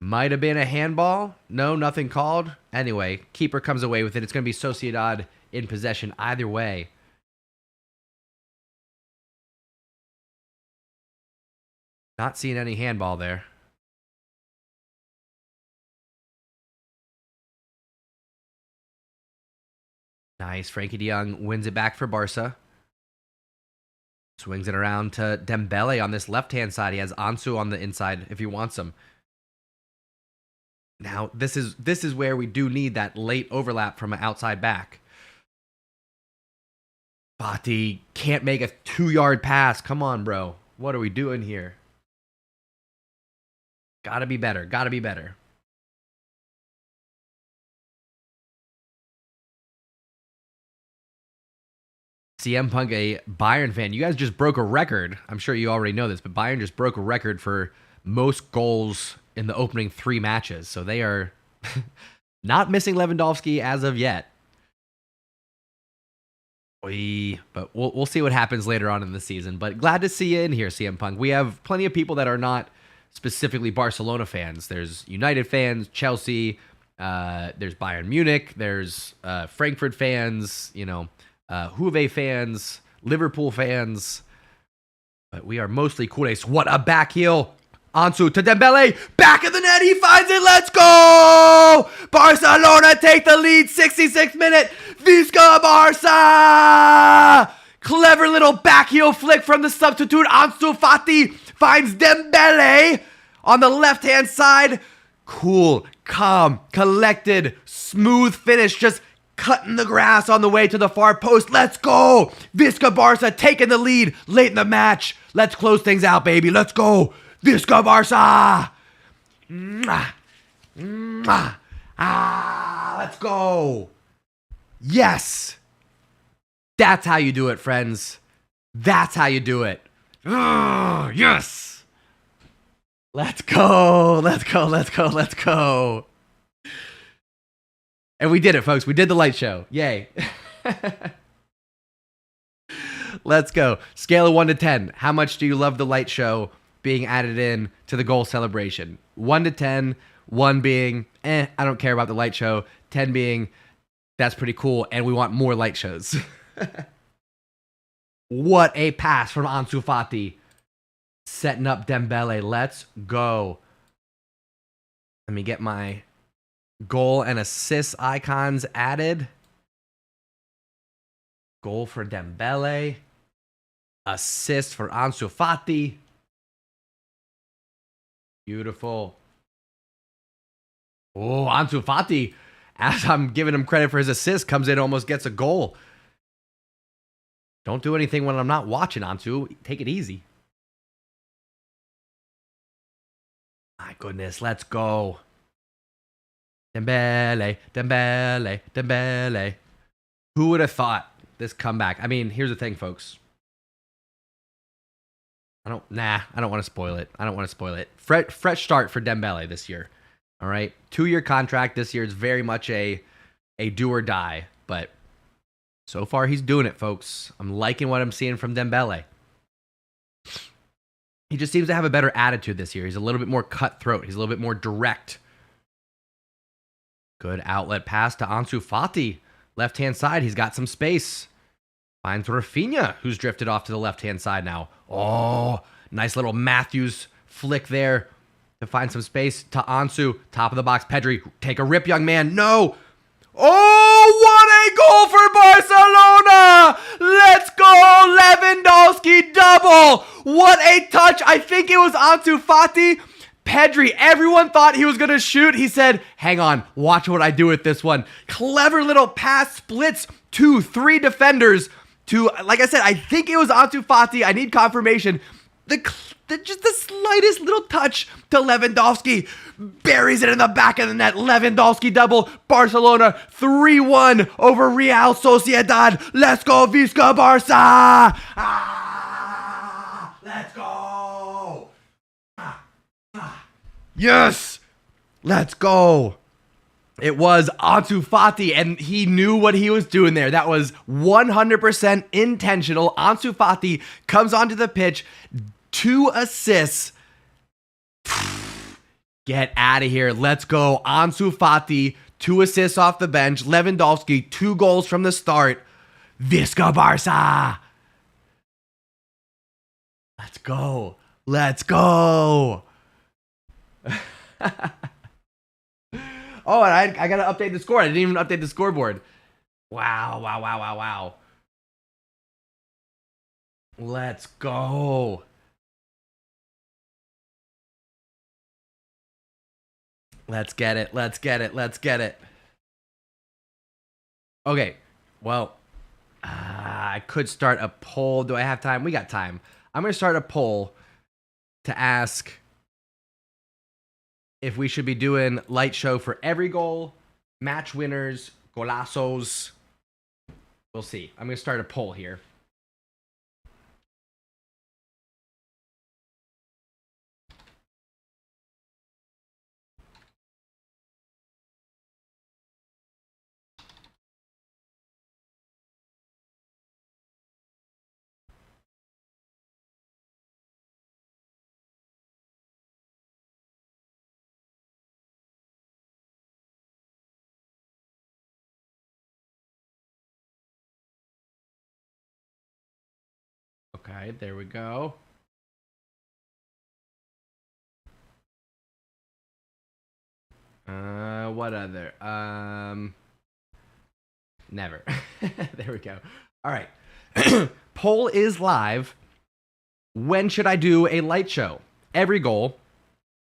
Might have been a handball. No, nothing called. Anyway, keeper comes away with it. It's going to be Sociedad in possession either way. Not seeing any handball there. Nice. Frankie de Jong wins it back for Barca. Swings it around to Dembele on this left-hand side. He has Ansu on the inside if he wants him. Now, this is where we do need that late overlap from an outside back. Fati can't make a 2-yard pass. Come on, bro. What are we doing here? Gotta be better. Gotta be better. CM Punk, a Bayern fan. You guys just broke a record. I'm sure you already know this, but Bayern just broke a record for most goals in the opening 3 matches. So they are not missing Lewandowski as of yet. But we'll see what happens later on in the season. But glad to see you in here, CM Punk. We have plenty of people that are not specifically Barcelona fans. There's United fans, Chelsea, there's Bayern Munich, there's Frankfurt fans, you know, Juve fans, Liverpool fans, but we are mostly CULERS. What a back heel. Ansu to Dembele, back of the net, he finds it, let's go! Barcelona take the lead, 66th minute, Visca Barca! Clever little back heel flick from the substitute, Ansu Fati finds Dembele on the left-hand side. Cool, calm, collected, smooth finish, just cutting the grass on the way to the far post. Let's go! Visca Barca taking the lead late in the match. Let's close things out, baby. Let's go! Visca Barca! Let's go! Yes! That's how you do it, friends. That's how you do it. Yes! Let's go! Let's go, let's go, let's go. And we did it, folks. We did the light show. Yay. Let's go. Scale of 1 to 10. How much do you love the light show being added in to the goal celebration? 1 to 10. 1 being, I don't care about the light show. 10 being, that's pretty cool, and we want more light shows. What a pass from Ansu Fati. Setting up Dembele. Let's go. Let me get my goal and assist icons added. Goal for Dembele. Assist for Ansu Fati. Beautiful. Oh, Ansu Fati, as I'm giving him credit for his assist, comes in, almost gets a goal. Don't do anything when I'm not watching, Ansu. Take it easy. My goodness, let's go. Dembele, Dembele, Dembele. Who would have thought this comeback? I mean, here's the thing, folks. I don't want to spoil it. I don't want to spoil it. Fresh start for Dembele this year. All right. 2-year contract this year is very much a do or die, but so far he's doing it, folks. I'm liking what I'm seeing from Dembele. He just seems to have a better attitude this year. He's a little bit more cutthroat. He's a little bit more direct. Good outlet pass to Ansu Fati. Left-hand side, he's got some space. Finds Rafinha, who's drifted off to the left-hand side now. Oh, nice little Matthews flick there to find some space to Ansu. Top of the box, Pedri. Take a rip, young man. No. Oh, what a goal for Barcelona! Let's go, Lewandowski double. What a touch. I think it was Ansu Fati. Pedri, everyone thought he was going to shoot. He said, hang on, watch what I do with this one. Clever little pass, splits 2-3 defenders to, like I said, I think it was Ansu Fati. I need confirmation. Just the slightest little touch to Lewandowski. Buries it in the back of the net. Lewandowski double. Barcelona 3-1 over Real Sociedad. Let's go, Visca Barca. Let's go. Yes! Let's go. It was Ansu Fati, and he knew what he was doing there. That was 100% intentional. Ansu Fati comes onto the pitch, 2 assists. Get out of here. Let's go. Ansu Fati, 2 assists off the bench. Lewandowski, 2 goals from the start. Visca Barca. Let's go. Let's go. Oh, and I got to update the score. I didn't even update the scoreboard. Wow, wow, wow, wow, wow. Let's go. Let's get it. Let's get it. Let's get it. Okay. Well, I could start a poll. Do I have time? We got time. I'm going to start a poll to ask if we should be doing light show for every goal, match winners, golazos. We'll see. I'm going to start a poll here. Okay, there we go. What other? Never. There we go. All right. Poll is live. When should I do a light show? Every goal,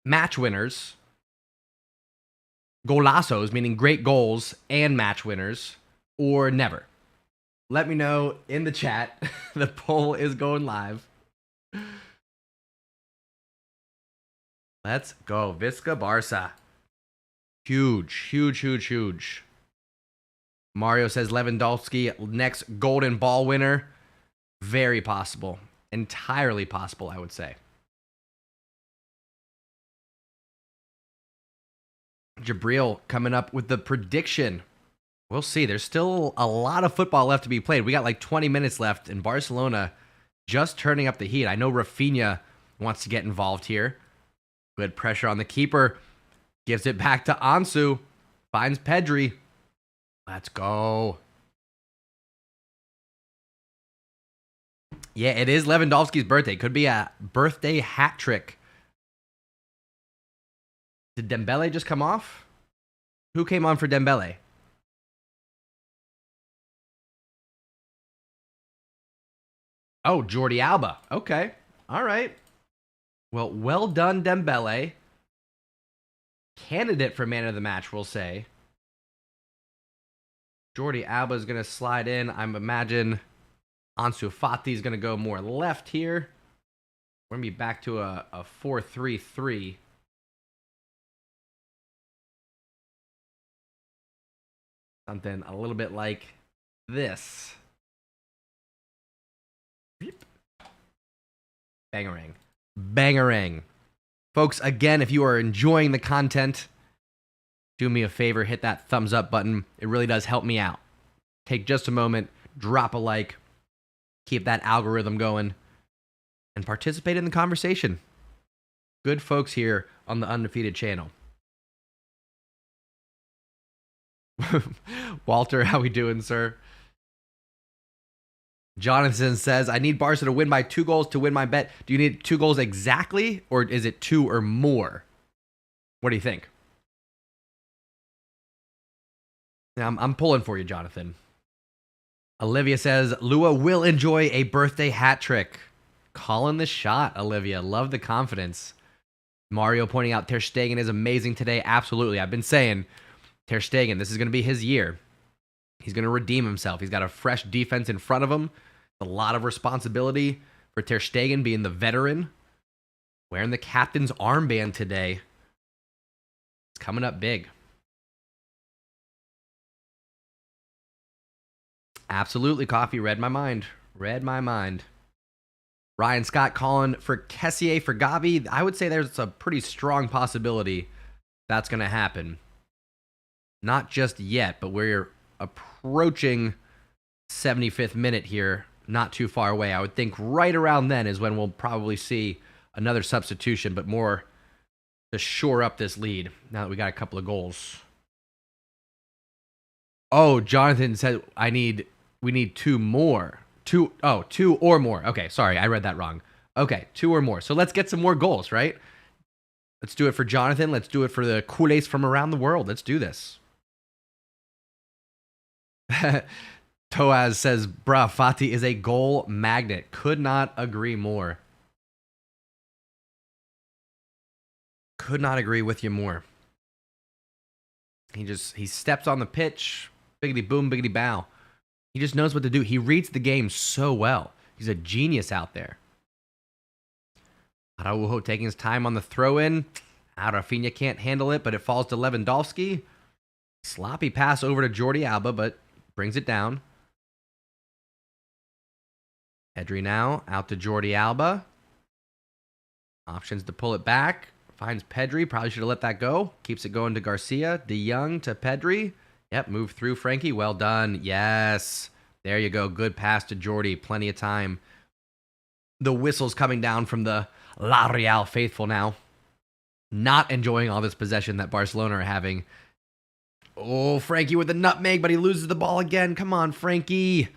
match winners, golazos, meaning great goals and match winners, or never? Let me know in the chat. The poll is going live. Let's go. Visca Barca. Huge, huge, huge, huge. Mario says Lewandowski, next golden ball winner. Very possible. Entirely possible, I would say. Jabril coming up with the prediction. We'll see. There's still a lot of football left to be played. We got like 20 minutes left, and Barcelona just turning up the heat. I know Rafinha wants to get involved here. Good pressure on the keeper. Gives it back to Ansu. Finds Pedri. Let's go. Yeah, it is Lewandowski's birthday. Could be a birthday hat trick. Did Dembele just come off? Who came on for Dembele? Oh, Jordi Alba. Okay. All right. Well done, Dembele. Candidate for man of the match, we'll say. Jordi Alba is going to slide in. I imagine Ansu Fati is going to go more left here. We're going to be back to a 4-3-3. Something a little bit like this. Bangarang. Bangarang. Folks, again, if you are enjoying the content, do me a favor, hit that thumbs up button. It really does help me out. Take just a moment, drop a like, keep that algorithm going, and participate in the conversation. Good folks here on the Undefeated channel. Walter, how we doing, sir? Jonathan says, I need Barca to win by 2 goals to win my bet. Do you need 2 goals exactly, or is it 2 or more? What do you think? I'm pulling for you, Jonathan. Olivia says, Lua will enjoy a birthday hat trick. Calling the shot, Olivia. Love the confidence. Mario pointing out Ter Stegen is amazing today. Absolutely. I've been saying, Ter Stegen, this is going to be his year. He's going to redeem himself. He's got a fresh defense in front of him. A lot of responsibility for Ter Stegen being the veteran. Wearing the captain's armband today. It's coming up big. Absolutely, Coffee. Read my mind. Read my mind. Ryan Scott calling for Kessié for Gavi. I would say there's a pretty strong possibility that's going to happen. Not just yet, but we're approaching 75th minute here. Not too far away. I would think right around then is when we'll probably see another substitution, but more to shore up this lead now that we got a couple of goals. Oh, Jonathan said we need 2 more. 2 or more. Okay, sorry, I read that wrong. Okay, 2 or more. So let's get some more goals, right? Let's do it for Jonathan. Let's do it for the CULERS from around the world. Let's do this. Toaz says, bruh, Fati is a goal magnet. Could not agree more. Could not agree with you more. He steps on the pitch. Biggity boom, biggity bow. He just knows what to do. He reads the game so well. He's a genius out there. Araujo taking his time on the throw-in. Rafinha can't handle it, but it falls to Lewandowski. Sloppy pass over to Jordi Alba, but brings it down. Pedri now, out to Jordi Alba. Options to pull it back. Finds Pedri, probably should have let that go. Keeps it going to Garcia. De Jong to Pedri. Yep, move through Frankie. Well done. Yes. There you go. Good pass to Jordi. Plenty of time. The whistle's coming down from the La Real faithful now. Not enjoying all this possession that Barcelona are having. Oh, Frankie with the nutmeg, but he loses the ball again. Come on, Frankie.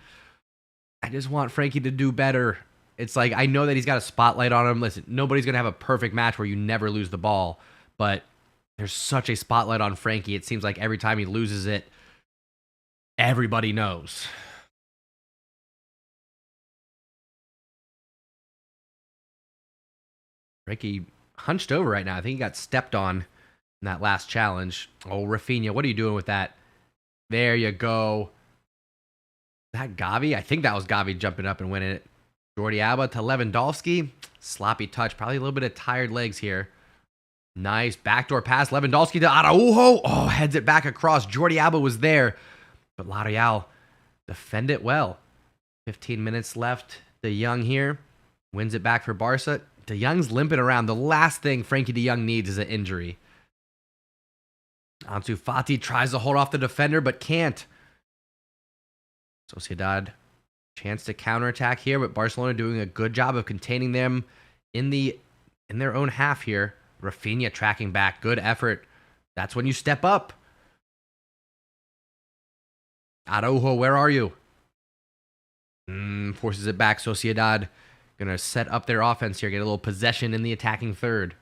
I just want Frankie to do better. It's like, I know that he's got a spotlight on him. Listen, nobody's going to have a perfect match where you never lose the ball, but there's such a spotlight on Frankie. It seems like every time he loses it, everybody knows. Frankie hunched over right now. I think he got stepped on in that last challenge. Oh, Rafinha, what are you doing with that? There you go. That Gavi? I think that was Gavi jumping up and winning it. Jordi Alba to Lewandowski. Sloppy touch. Probably a little bit of tired legs here. Nice backdoor pass. Lewandowski to Araujo. Oh, heads it back across. Jordi Alba was there. But La Real defend it well. 15 minutes left. De Jong here. Wins it back for Barca. De Jong's limping around. The last thing Frankie de Jong needs is an injury. Ansu Fati tries to hold off the defender, but can't. Sociedad, chance to counterattack here, but Barcelona doing a good job of containing them in their own half here. Rafinha tracking back. Good effort. That's when you step up. Araujo, where are you? Forces it back. Sociedad going to set up their offense here. Get a little possession in the attacking third.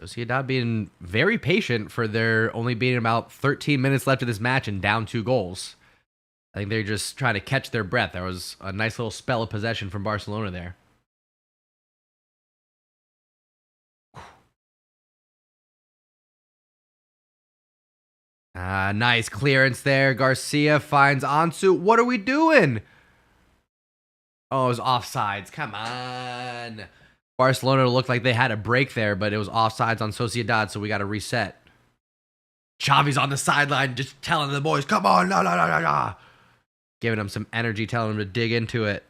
Sociedad being very patient for there only being about 13 minutes left of this match and down 2 goals. I think they're just trying to catch their breath. There was a nice little spell of possession from Barcelona there. Nice clearance there. Garcia finds Ansu. What are we doing? Oh, it was offsides. Come on. Barcelona looked like they had a break there, but it was offsides on Sociedad, so we got to reset. Xavi's on the sideline just telling the boys, come on, la, la, la, la, la. Giving them some energy, telling them to dig into it.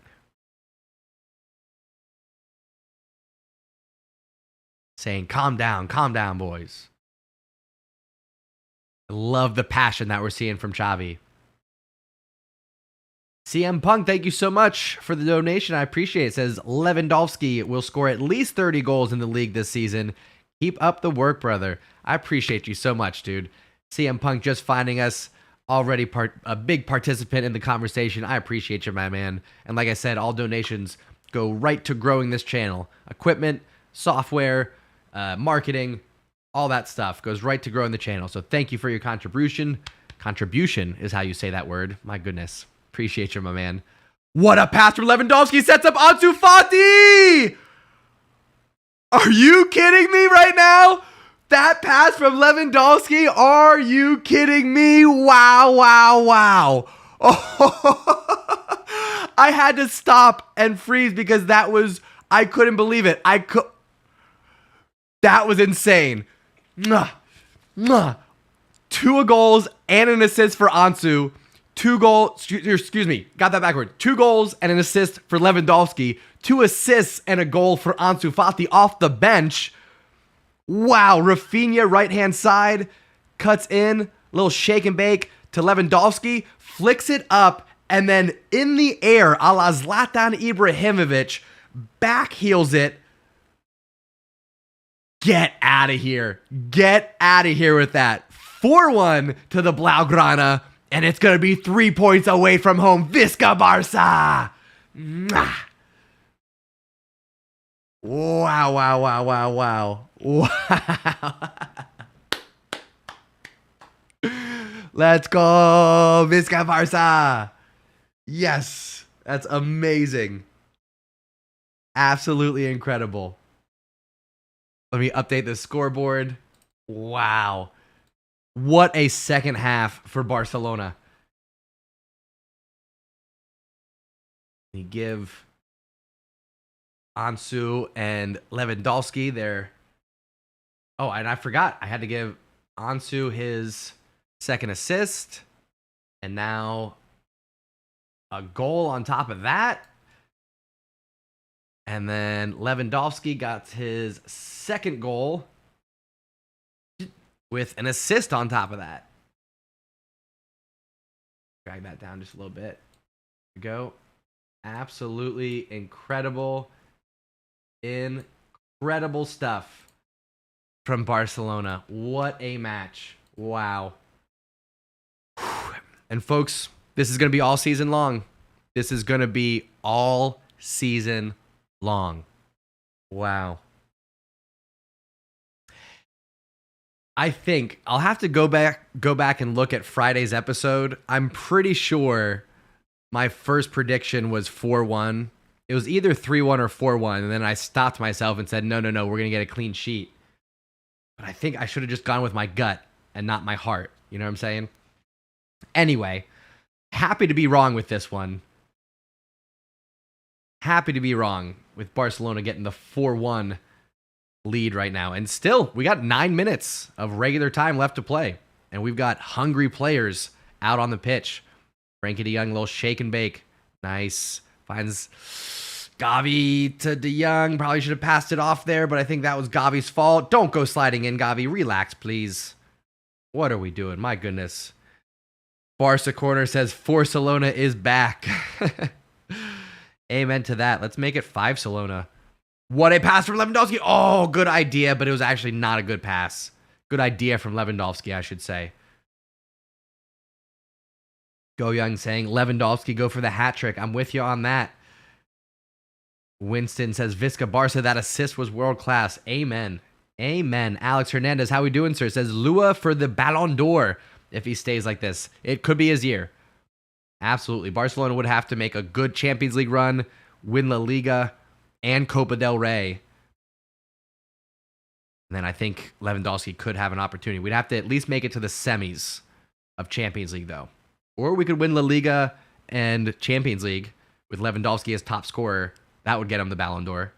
Saying, calm down, boys. I love the passion that we're seeing from Xavi. CM Punk, thank you so much for the donation. I appreciate it. It says Lewandowski will score at least 30 goals in the league this season. Keep up the work, brother. I appreciate you so much, dude. CM Punk just finding us already a big participant in the conversation. I appreciate you, my man. And like I said, all donations go right to growing this channel. Equipment, software, marketing, all that stuff goes right to growing the channel. So thank you for your contribution. Contribution is how you say that word. My goodness. Appreciate you, my man. What a pass from Lewandowski. Sets up Ansu Fati. Are you kidding me right now? That pass from Lewandowski. Are you kidding me? Wow, wow, wow. Oh, I had to stop and freeze because I couldn't believe it. That was insane. 2 goals and an assist for Ansu. 2 goals, excuse me, got that backward. 2 goals and an assist for Lewandowski. 2 assists and a goal for Ansu Fati off the bench. Wow, Rafinha, right-hand side, cuts in, little shake and bake to Lewandowski, flicks it up, and then in the air, a la Zlatan Ibrahimovic, back heels it Get out of here. Get out of here with that. 4-1 to the Blaugrana, and it's going to be 3 points away from home. Visca Barça. Mwah. Wow, wow, wow, wow, wow. Wow. Let's go, Visca Barça. Yes, that's amazing. Absolutely incredible. Let me update the scoreboard. Wow. What a second half for Barcelona. Let me give Ansu and Lewandowski their... Oh, and I forgot. I had to give Ansu his second assist. And now a goal on top of that. And then Lewandowski got his second goal with an assist on top of that. Drag that down just a little bit. There we go. Absolutely incredible. Incredible stuff from Barcelona. What a match. Wow. And folks, this is going to be all season long. This is going to be all season long. Wow. I think I'll have to go back and look at Friday's episode. I'm pretty sure my first prediction was 4-1. It was either 3-1 or 4-1, and then I stopped myself and said, no, we're going to get a clean sheet. But I think I should have just gone with my gut and not my heart. You know what I'm saying? Anyway, happy to be wrong with this one. Happy to be wrong with Barcelona getting the 4-1 lead right now. And still, we got 9 minutes of regular time left to play. And we've got hungry players out on the pitch. Frankie de Jong, little shake and bake. Nice. Finds Gavi to de Jong. Probably should have passed it off there, but I think that was Gavi's fault. Don't go sliding in, Gavi. Relax, please. What are we doing? My goodness. Barca Corner says Barcelona is back. Amen to that. Let's make it 5 Barcelona. What a pass from Lewandowski. Oh, good idea, but it was actually not a good pass. Good idea from Lewandowski, I should say. Go Young saying, Lewandowski, go for the hat trick. I'm with you on that. Winston says, Visca Barca, that assist was world class. Amen. Amen. Alex Hernandez, how we doing, sir? Says, Lua for the Ballon d'Or if he stays like this. It could be his year. Absolutely. Barcelona would have to make a good Champions League run, win La Liga, and Copa del Rey. And then I think Lewandowski could have an opportunity. We'd have to at least make it to the semis of Champions League, though. Or we could win La Liga and Champions League with Lewandowski as top scorer. That would get him the Ballon d'Or.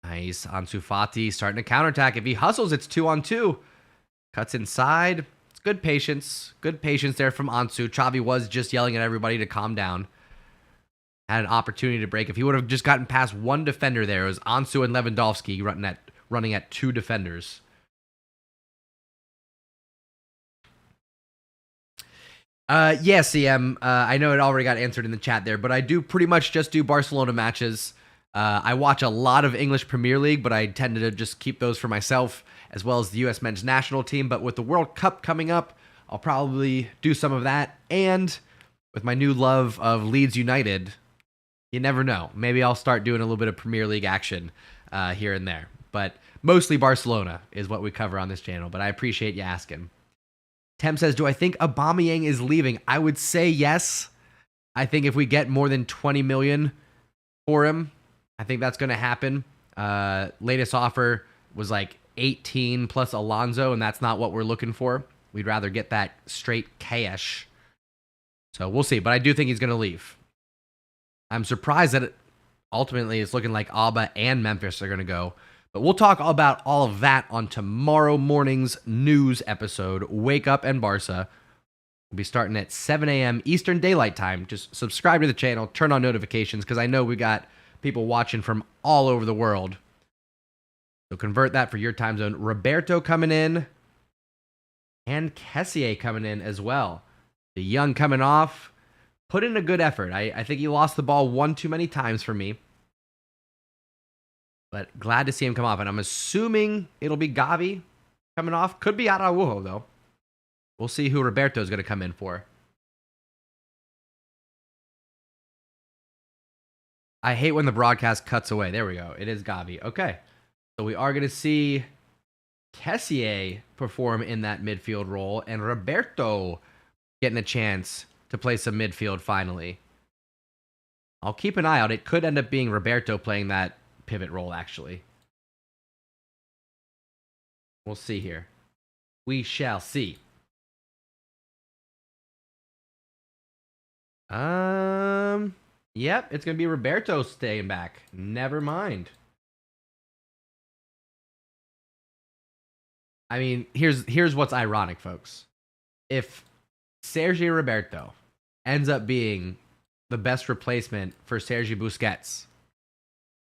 Nice. Ansu Fati starting to counterattack. If he hustles, it's 2-on-2. Cuts inside. It's good patience. Good patience there from Ansu. Xavi was just yelling at everybody to calm down. Had an opportunity to break. If he would have just gotten past one defender there, it was Ansu and Lewandowski running at 2 defenders. Yeah, CM. I know it already got answered in the chat there, but I do pretty much just do Barcelona matches. I watch a lot of English Premier League, but I tend to just keep those for myself, as well as the U.S. men's national team. But with the World Cup coming up, I'll probably do some of that. And with my new love of Leeds United, you never know. Maybe I'll start doing a little bit of Premier League action here and there. But mostly Barcelona is what we cover on this channel. But I appreciate you asking. Tem says, do I think Aubameyang is leaving? I would say yes. I think if we get more than 20 million for him, I think that's going to happen. Latest offer was like 18 plus Alonso, and that's not what we're looking for. We'd rather get that straight cash. So we'll see, but I do think he's going to leave. I'm surprised that ultimately it's looking like Alba and Memphis are going to go. But we'll talk about all of that on tomorrow morning's news episode, Wake Up and Barca. We'll be starting at 7 a.m. Eastern Daylight Time. Just subscribe to the channel, turn on notifications, because I know we got people watching from all over the world. So convert that for your time zone. Roberto coming in, and Kessié coming in as well. The Young coming off. Put in a good effort. I think he lost the ball one too many times for me. But glad to see him come off. And I'm assuming it'll be Gavi coming off. Could be Araujo, though. We'll see who Roberto's going to come in for. I hate when the broadcast cuts away. There we go. It is Gavi. Okay. So we are going to see Kessié perform in that midfield role and Roberto getting a chance to play some midfield finally. I'll keep an eye out. It could end up being Roberto playing that pivot role, actually. We'll see here. We shall see. Yep, it's going to be Roberto staying back. Never mind. I mean, here's what's ironic, folks. If Sergi Roberto ends up being the best replacement for Sergi Busquets,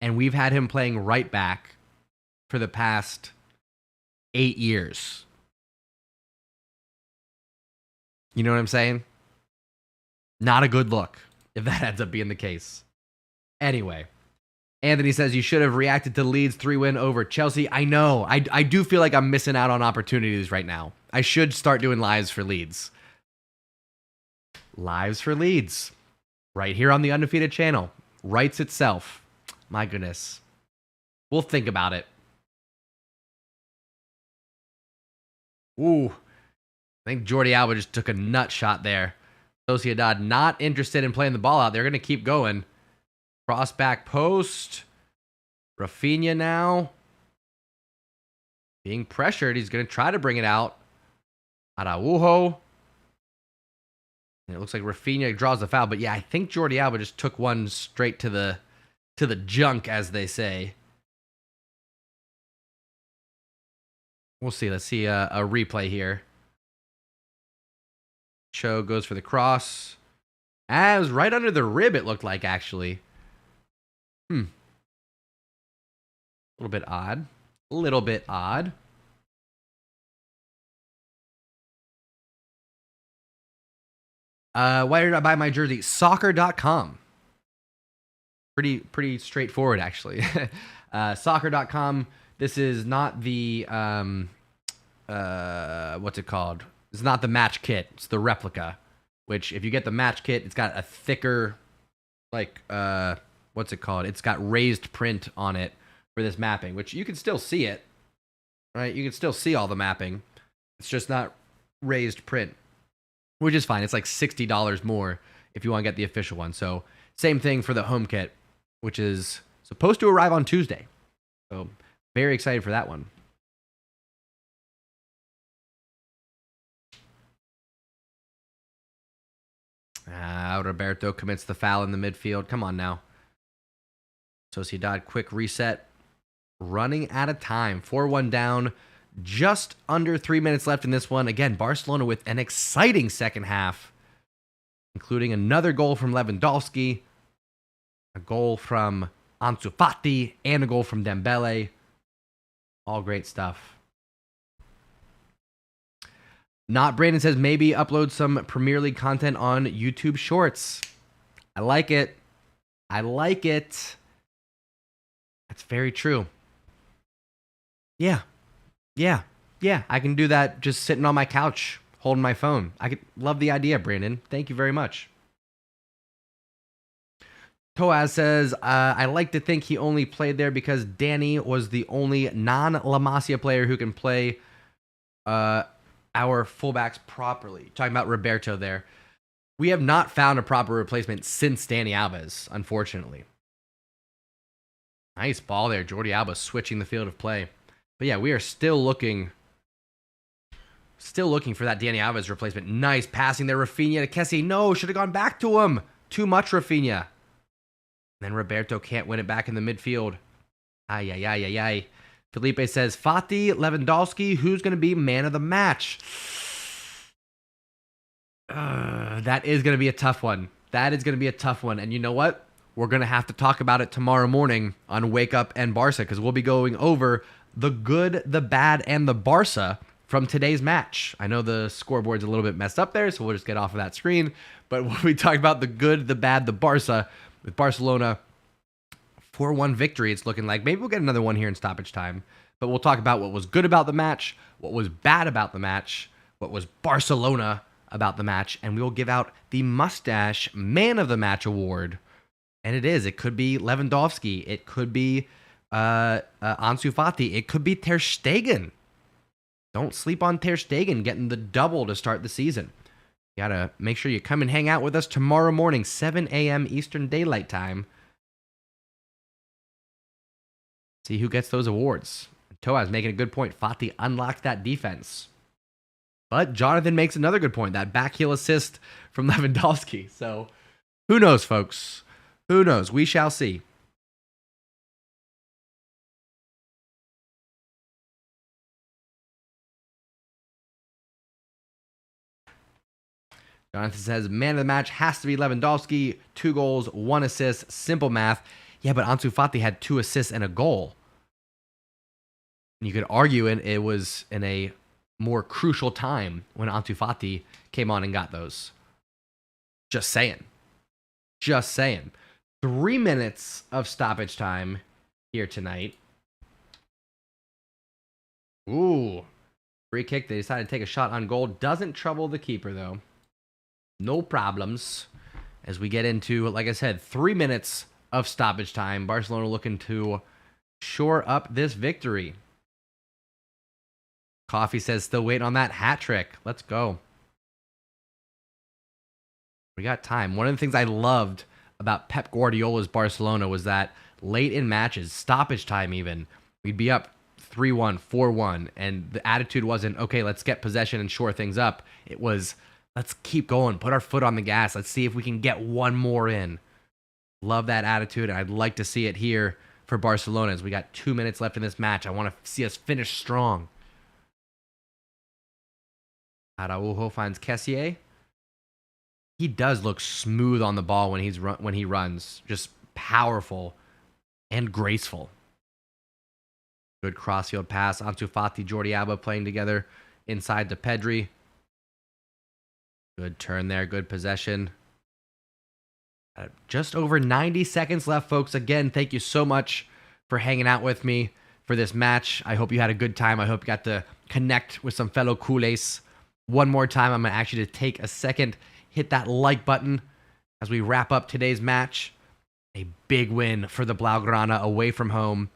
and we've had him playing right back for the past 8 years. You know what I'm saying? Not a good look if that ends up being the case. Anyway, Anthony says you should have reacted to Leeds 3-win over Chelsea. I know. I do feel like I'm missing out on opportunities right now. I should start doing lives for Leeds. Lives for Leeds. Right here on the Undefeated channel. Writes itself. My goodness. We'll think about it. Ooh. I think Jordi Alba just took a nut shot there. Sociedad not interested in playing the ball out. They're going to keep going. Cross back post. Rafinha now. Being pressured. He's going to try to bring it out. Araujo. And it looks like Rafinha draws the foul. But yeah, I think Jordi Alba just took one straight to the junk, as they say. We'll see. Let's see a replay here. Cho goes for the cross. As right under the rib, it looked like, actually. A little bit odd. A little bit odd. Why did I buy my jersey? Soccer.com. Pretty straightforward, actually. Soccer.com. This is not the what's it called? It's not the match kit. It's the replica. Which, if you get the match kit, it's got a thicker, like what's it called? It's got raised print on it for this mapping, which you can still see it, right? You can still see all the mapping. It's just not raised print, which is fine. It's like $60 more if you want to get the official one. So same thing for the home kit, which is supposed to arrive on Tuesday. So very excited for that one. Roberto commits the foul in the midfield. Come on now. Sociedad quick reset. Running out of time. 4-1 down. Just under 3 minutes left in this one. Again, Barcelona with an exciting second half, including another goal from Lewandowski, a goal from Ansu Fati, and a goal from Dembele. All great stuff. Not Brandon says maybe upload some Premier League content on YouTube Shorts. I like it. I like it. That's very true. Yeah. I can do that just sitting on my couch, holding my phone. Love the idea, Brandon. Thank you very much. Toaz says, I like to think he only played there because Danny was the only non-La Masia player who can play our fullbacks properly. Talking about Roberto there. We have not found a proper replacement since Dani Alves, unfortunately. Nice ball there. Jordi Alba switching the field of play. But yeah, we are still looking for that Dani Alves replacement. Nice passing there. Rafinha to Kessie. No, should have gone back to him. Too much Rafinha. And then Roberto can't win it back in the midfield. Ay. Felipe says, Fati, Lewandowski, who's going to be man of the match? That is going to be a tough one. And you know what? We're going to have to talk about it tomorrow morning on Wake Up and Barca, because we'll be going over the good, the bad, and the Barca from today's match. I know the scoreboard's a little bit messed up there, so we'll just get off of that screen. But we'll be talking about the good, the bad, the Barca, with Barcelona 4-1 victory, it's looking like. Maybe we'll get another one here in stoppage time. But we'll talk about what was good about the match, what was bad about the match, what was Barcelona about the match, and we will give out the Mustache Man of the Match award. And it could be Lewandowski, it could be Ansu Fati, it could be Ter Stegen. Don't sleep on Ter Stegen getting the double to start the season. You gotta make sure you come and hang out with us tomorrow morning, 7 a.m. Eastern Daylight Time. See who gets those awards. Toaz making a good point. Fati unlocked that defense. But Jonathan makes another good point. That back heel assist from Lewandowski. So who knows, folks? Who knows? We shall see. Jonathan says, man of the match has to be Lewandowski. 2 goals, 1 assist. Simple math. Yeah, but Ansu Fati had 2 assists and a goal. You could argue it was in a more crucial time when Ansu Fati came on and got those. Just saying. Just saying. 3 minutes of stoppage time here tonight. Ooh. Free kick. They decided to take a shot on goal. Doesn't trouble the keeper, though. No problems. As we get into, like I said, 3 minutes of stoppage time. Barcelona looking to shore up this victory. Coffee says, still waiting on that hat trick. Let's go. We got time. One of the things I loved about Pep Guardiola's Barcelona was that late in matches, stoppage time even, we'd be up 3-1, 4-1, and the attitude wasn't, okay, let's get possession and shore things up. It was, let's keep going, put our foot on the gas. Let's see if we can get one more in. Love that attitude, and I'd like to see it here for Barcelona as we got 2 minutes left in this match. I want to see us finish strong. Araujo finds Kessié. He does look smooth on the ball when he runs. Just powerful and graceful. Good crossfield pass. Ansu Fati, Jordi Alba playing together inside to Pedri. Good turn there. Good possession. Just over 90 seconds left, folks. Again, thank you so much for hanging out with me for this match. I hope you had a good time. I hope you got to connect with some fellow culés. One more time, I'm going to ask you to take a second, hit that like button as we wrap up today's match. A big win for the Blaugrana away from home.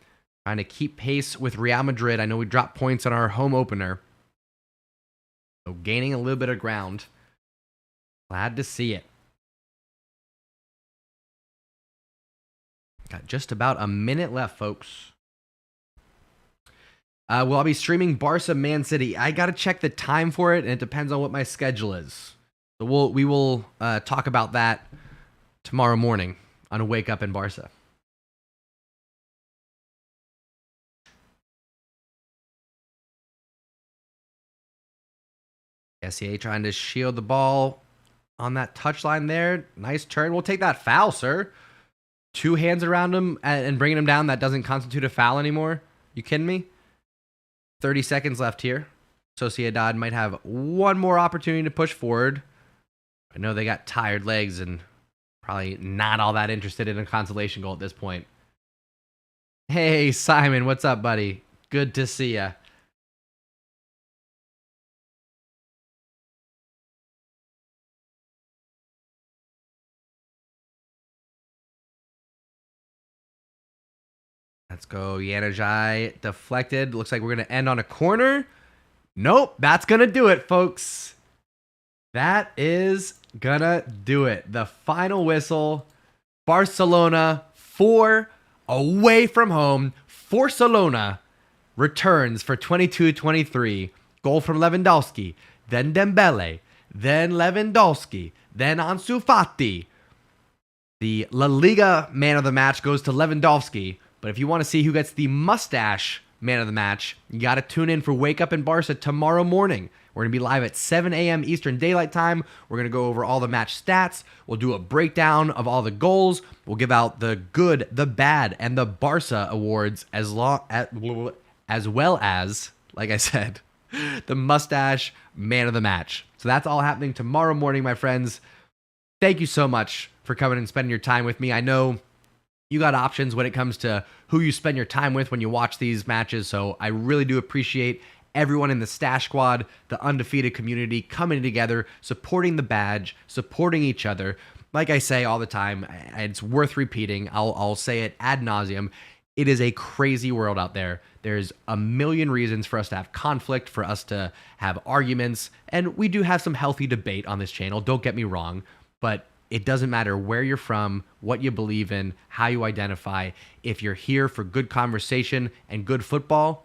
Trying to keep pace with Real Madrid. I know we dropped points on our home opener. So gaining a little bit of ground. Glad to see it. Got just about a minute left, folks. Well, I'll be streaming Barca Man City. I got to check the time for it, and it depends on what my schedule is. So we will talk about that tomorrow morning on a Wake Up in Barca. SCA trying to shield the ball on that touchline there. Nice turn. We'll take that foul, sir. 2 hands around him and bringing him down. That doesn't constitute a foul anymore. You kidding me? 30 seconds left here. Sociedad might have one more opportunity to push forward. I know they got tired legs and probably not all that interested in a consolation goal at this point. Hey, Simon, what's up, buddy? Good to see ya. Let's go. Yanajai deflected. Looks like we're going to end on a corner. Nope. That's going to do it, folks. That is going to do it. The final whistle. Barcelona 4 away from home. Barcelona returns for 22-23. Goal from Lewandowski. Then Dembele. Then Lewandowski. Then Ansu Fati. The La Liga man of the match goes to Lewandowski. But if you want to see who gets the mustache man of the match, you got to tune in for Wake Up in Barca tomorrow morning. We're going to be live at 7 a.m. Eastern Daylight Time. We're going to go over all the match stats. We'll do a breakdown of all the goals. We'll give out the good, the bad, and the Barca awards as well as, like I said, the mustache man of the match. So that's all happening tomorrow morning, my friends. Thank you so much for coming and spending your time with me. I know You got options when it comes to who you spend your time with when you watch these matches. So I really do appreciate everyone in the Stash Squad, the undefeated community coming together, supporting the badge, supporting each other. Like I say all the time, it's worth repeating. I'll say it ad nauseum. It is a crazy world out there. There's a million reasons for us to have conflict, for us to have arguments, and we do have some healthy debate on this channel. Don't get me wrong, but it doesn't matter where you're from, what you believe in, how you identify. If you're here for good conversation and good football,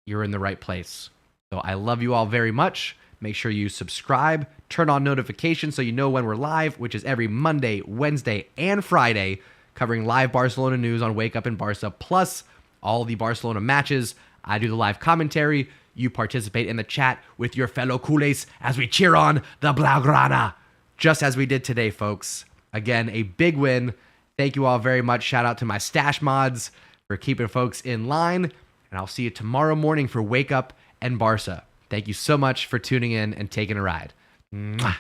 you're in the right place. So I love you all very much. Make sure you subscribe, turn on notifications so you know when we're live, which is every Monday, Wednesday, and Friday, covering live Barcelona news on Wake Up in Barca, plus all the Barcelona matches. I do the live commentary. You participate in the chat with your fellow culés as we cheer on the Blaugrana, just as we did today, folks. Again, a big win. Thank you all very much. Shout out to my stash mods for keeping folks in line. And I'll see you tomorrow morning for Wake Up and Barca. Thank you so much for tuning in and taking a ride. Mwah.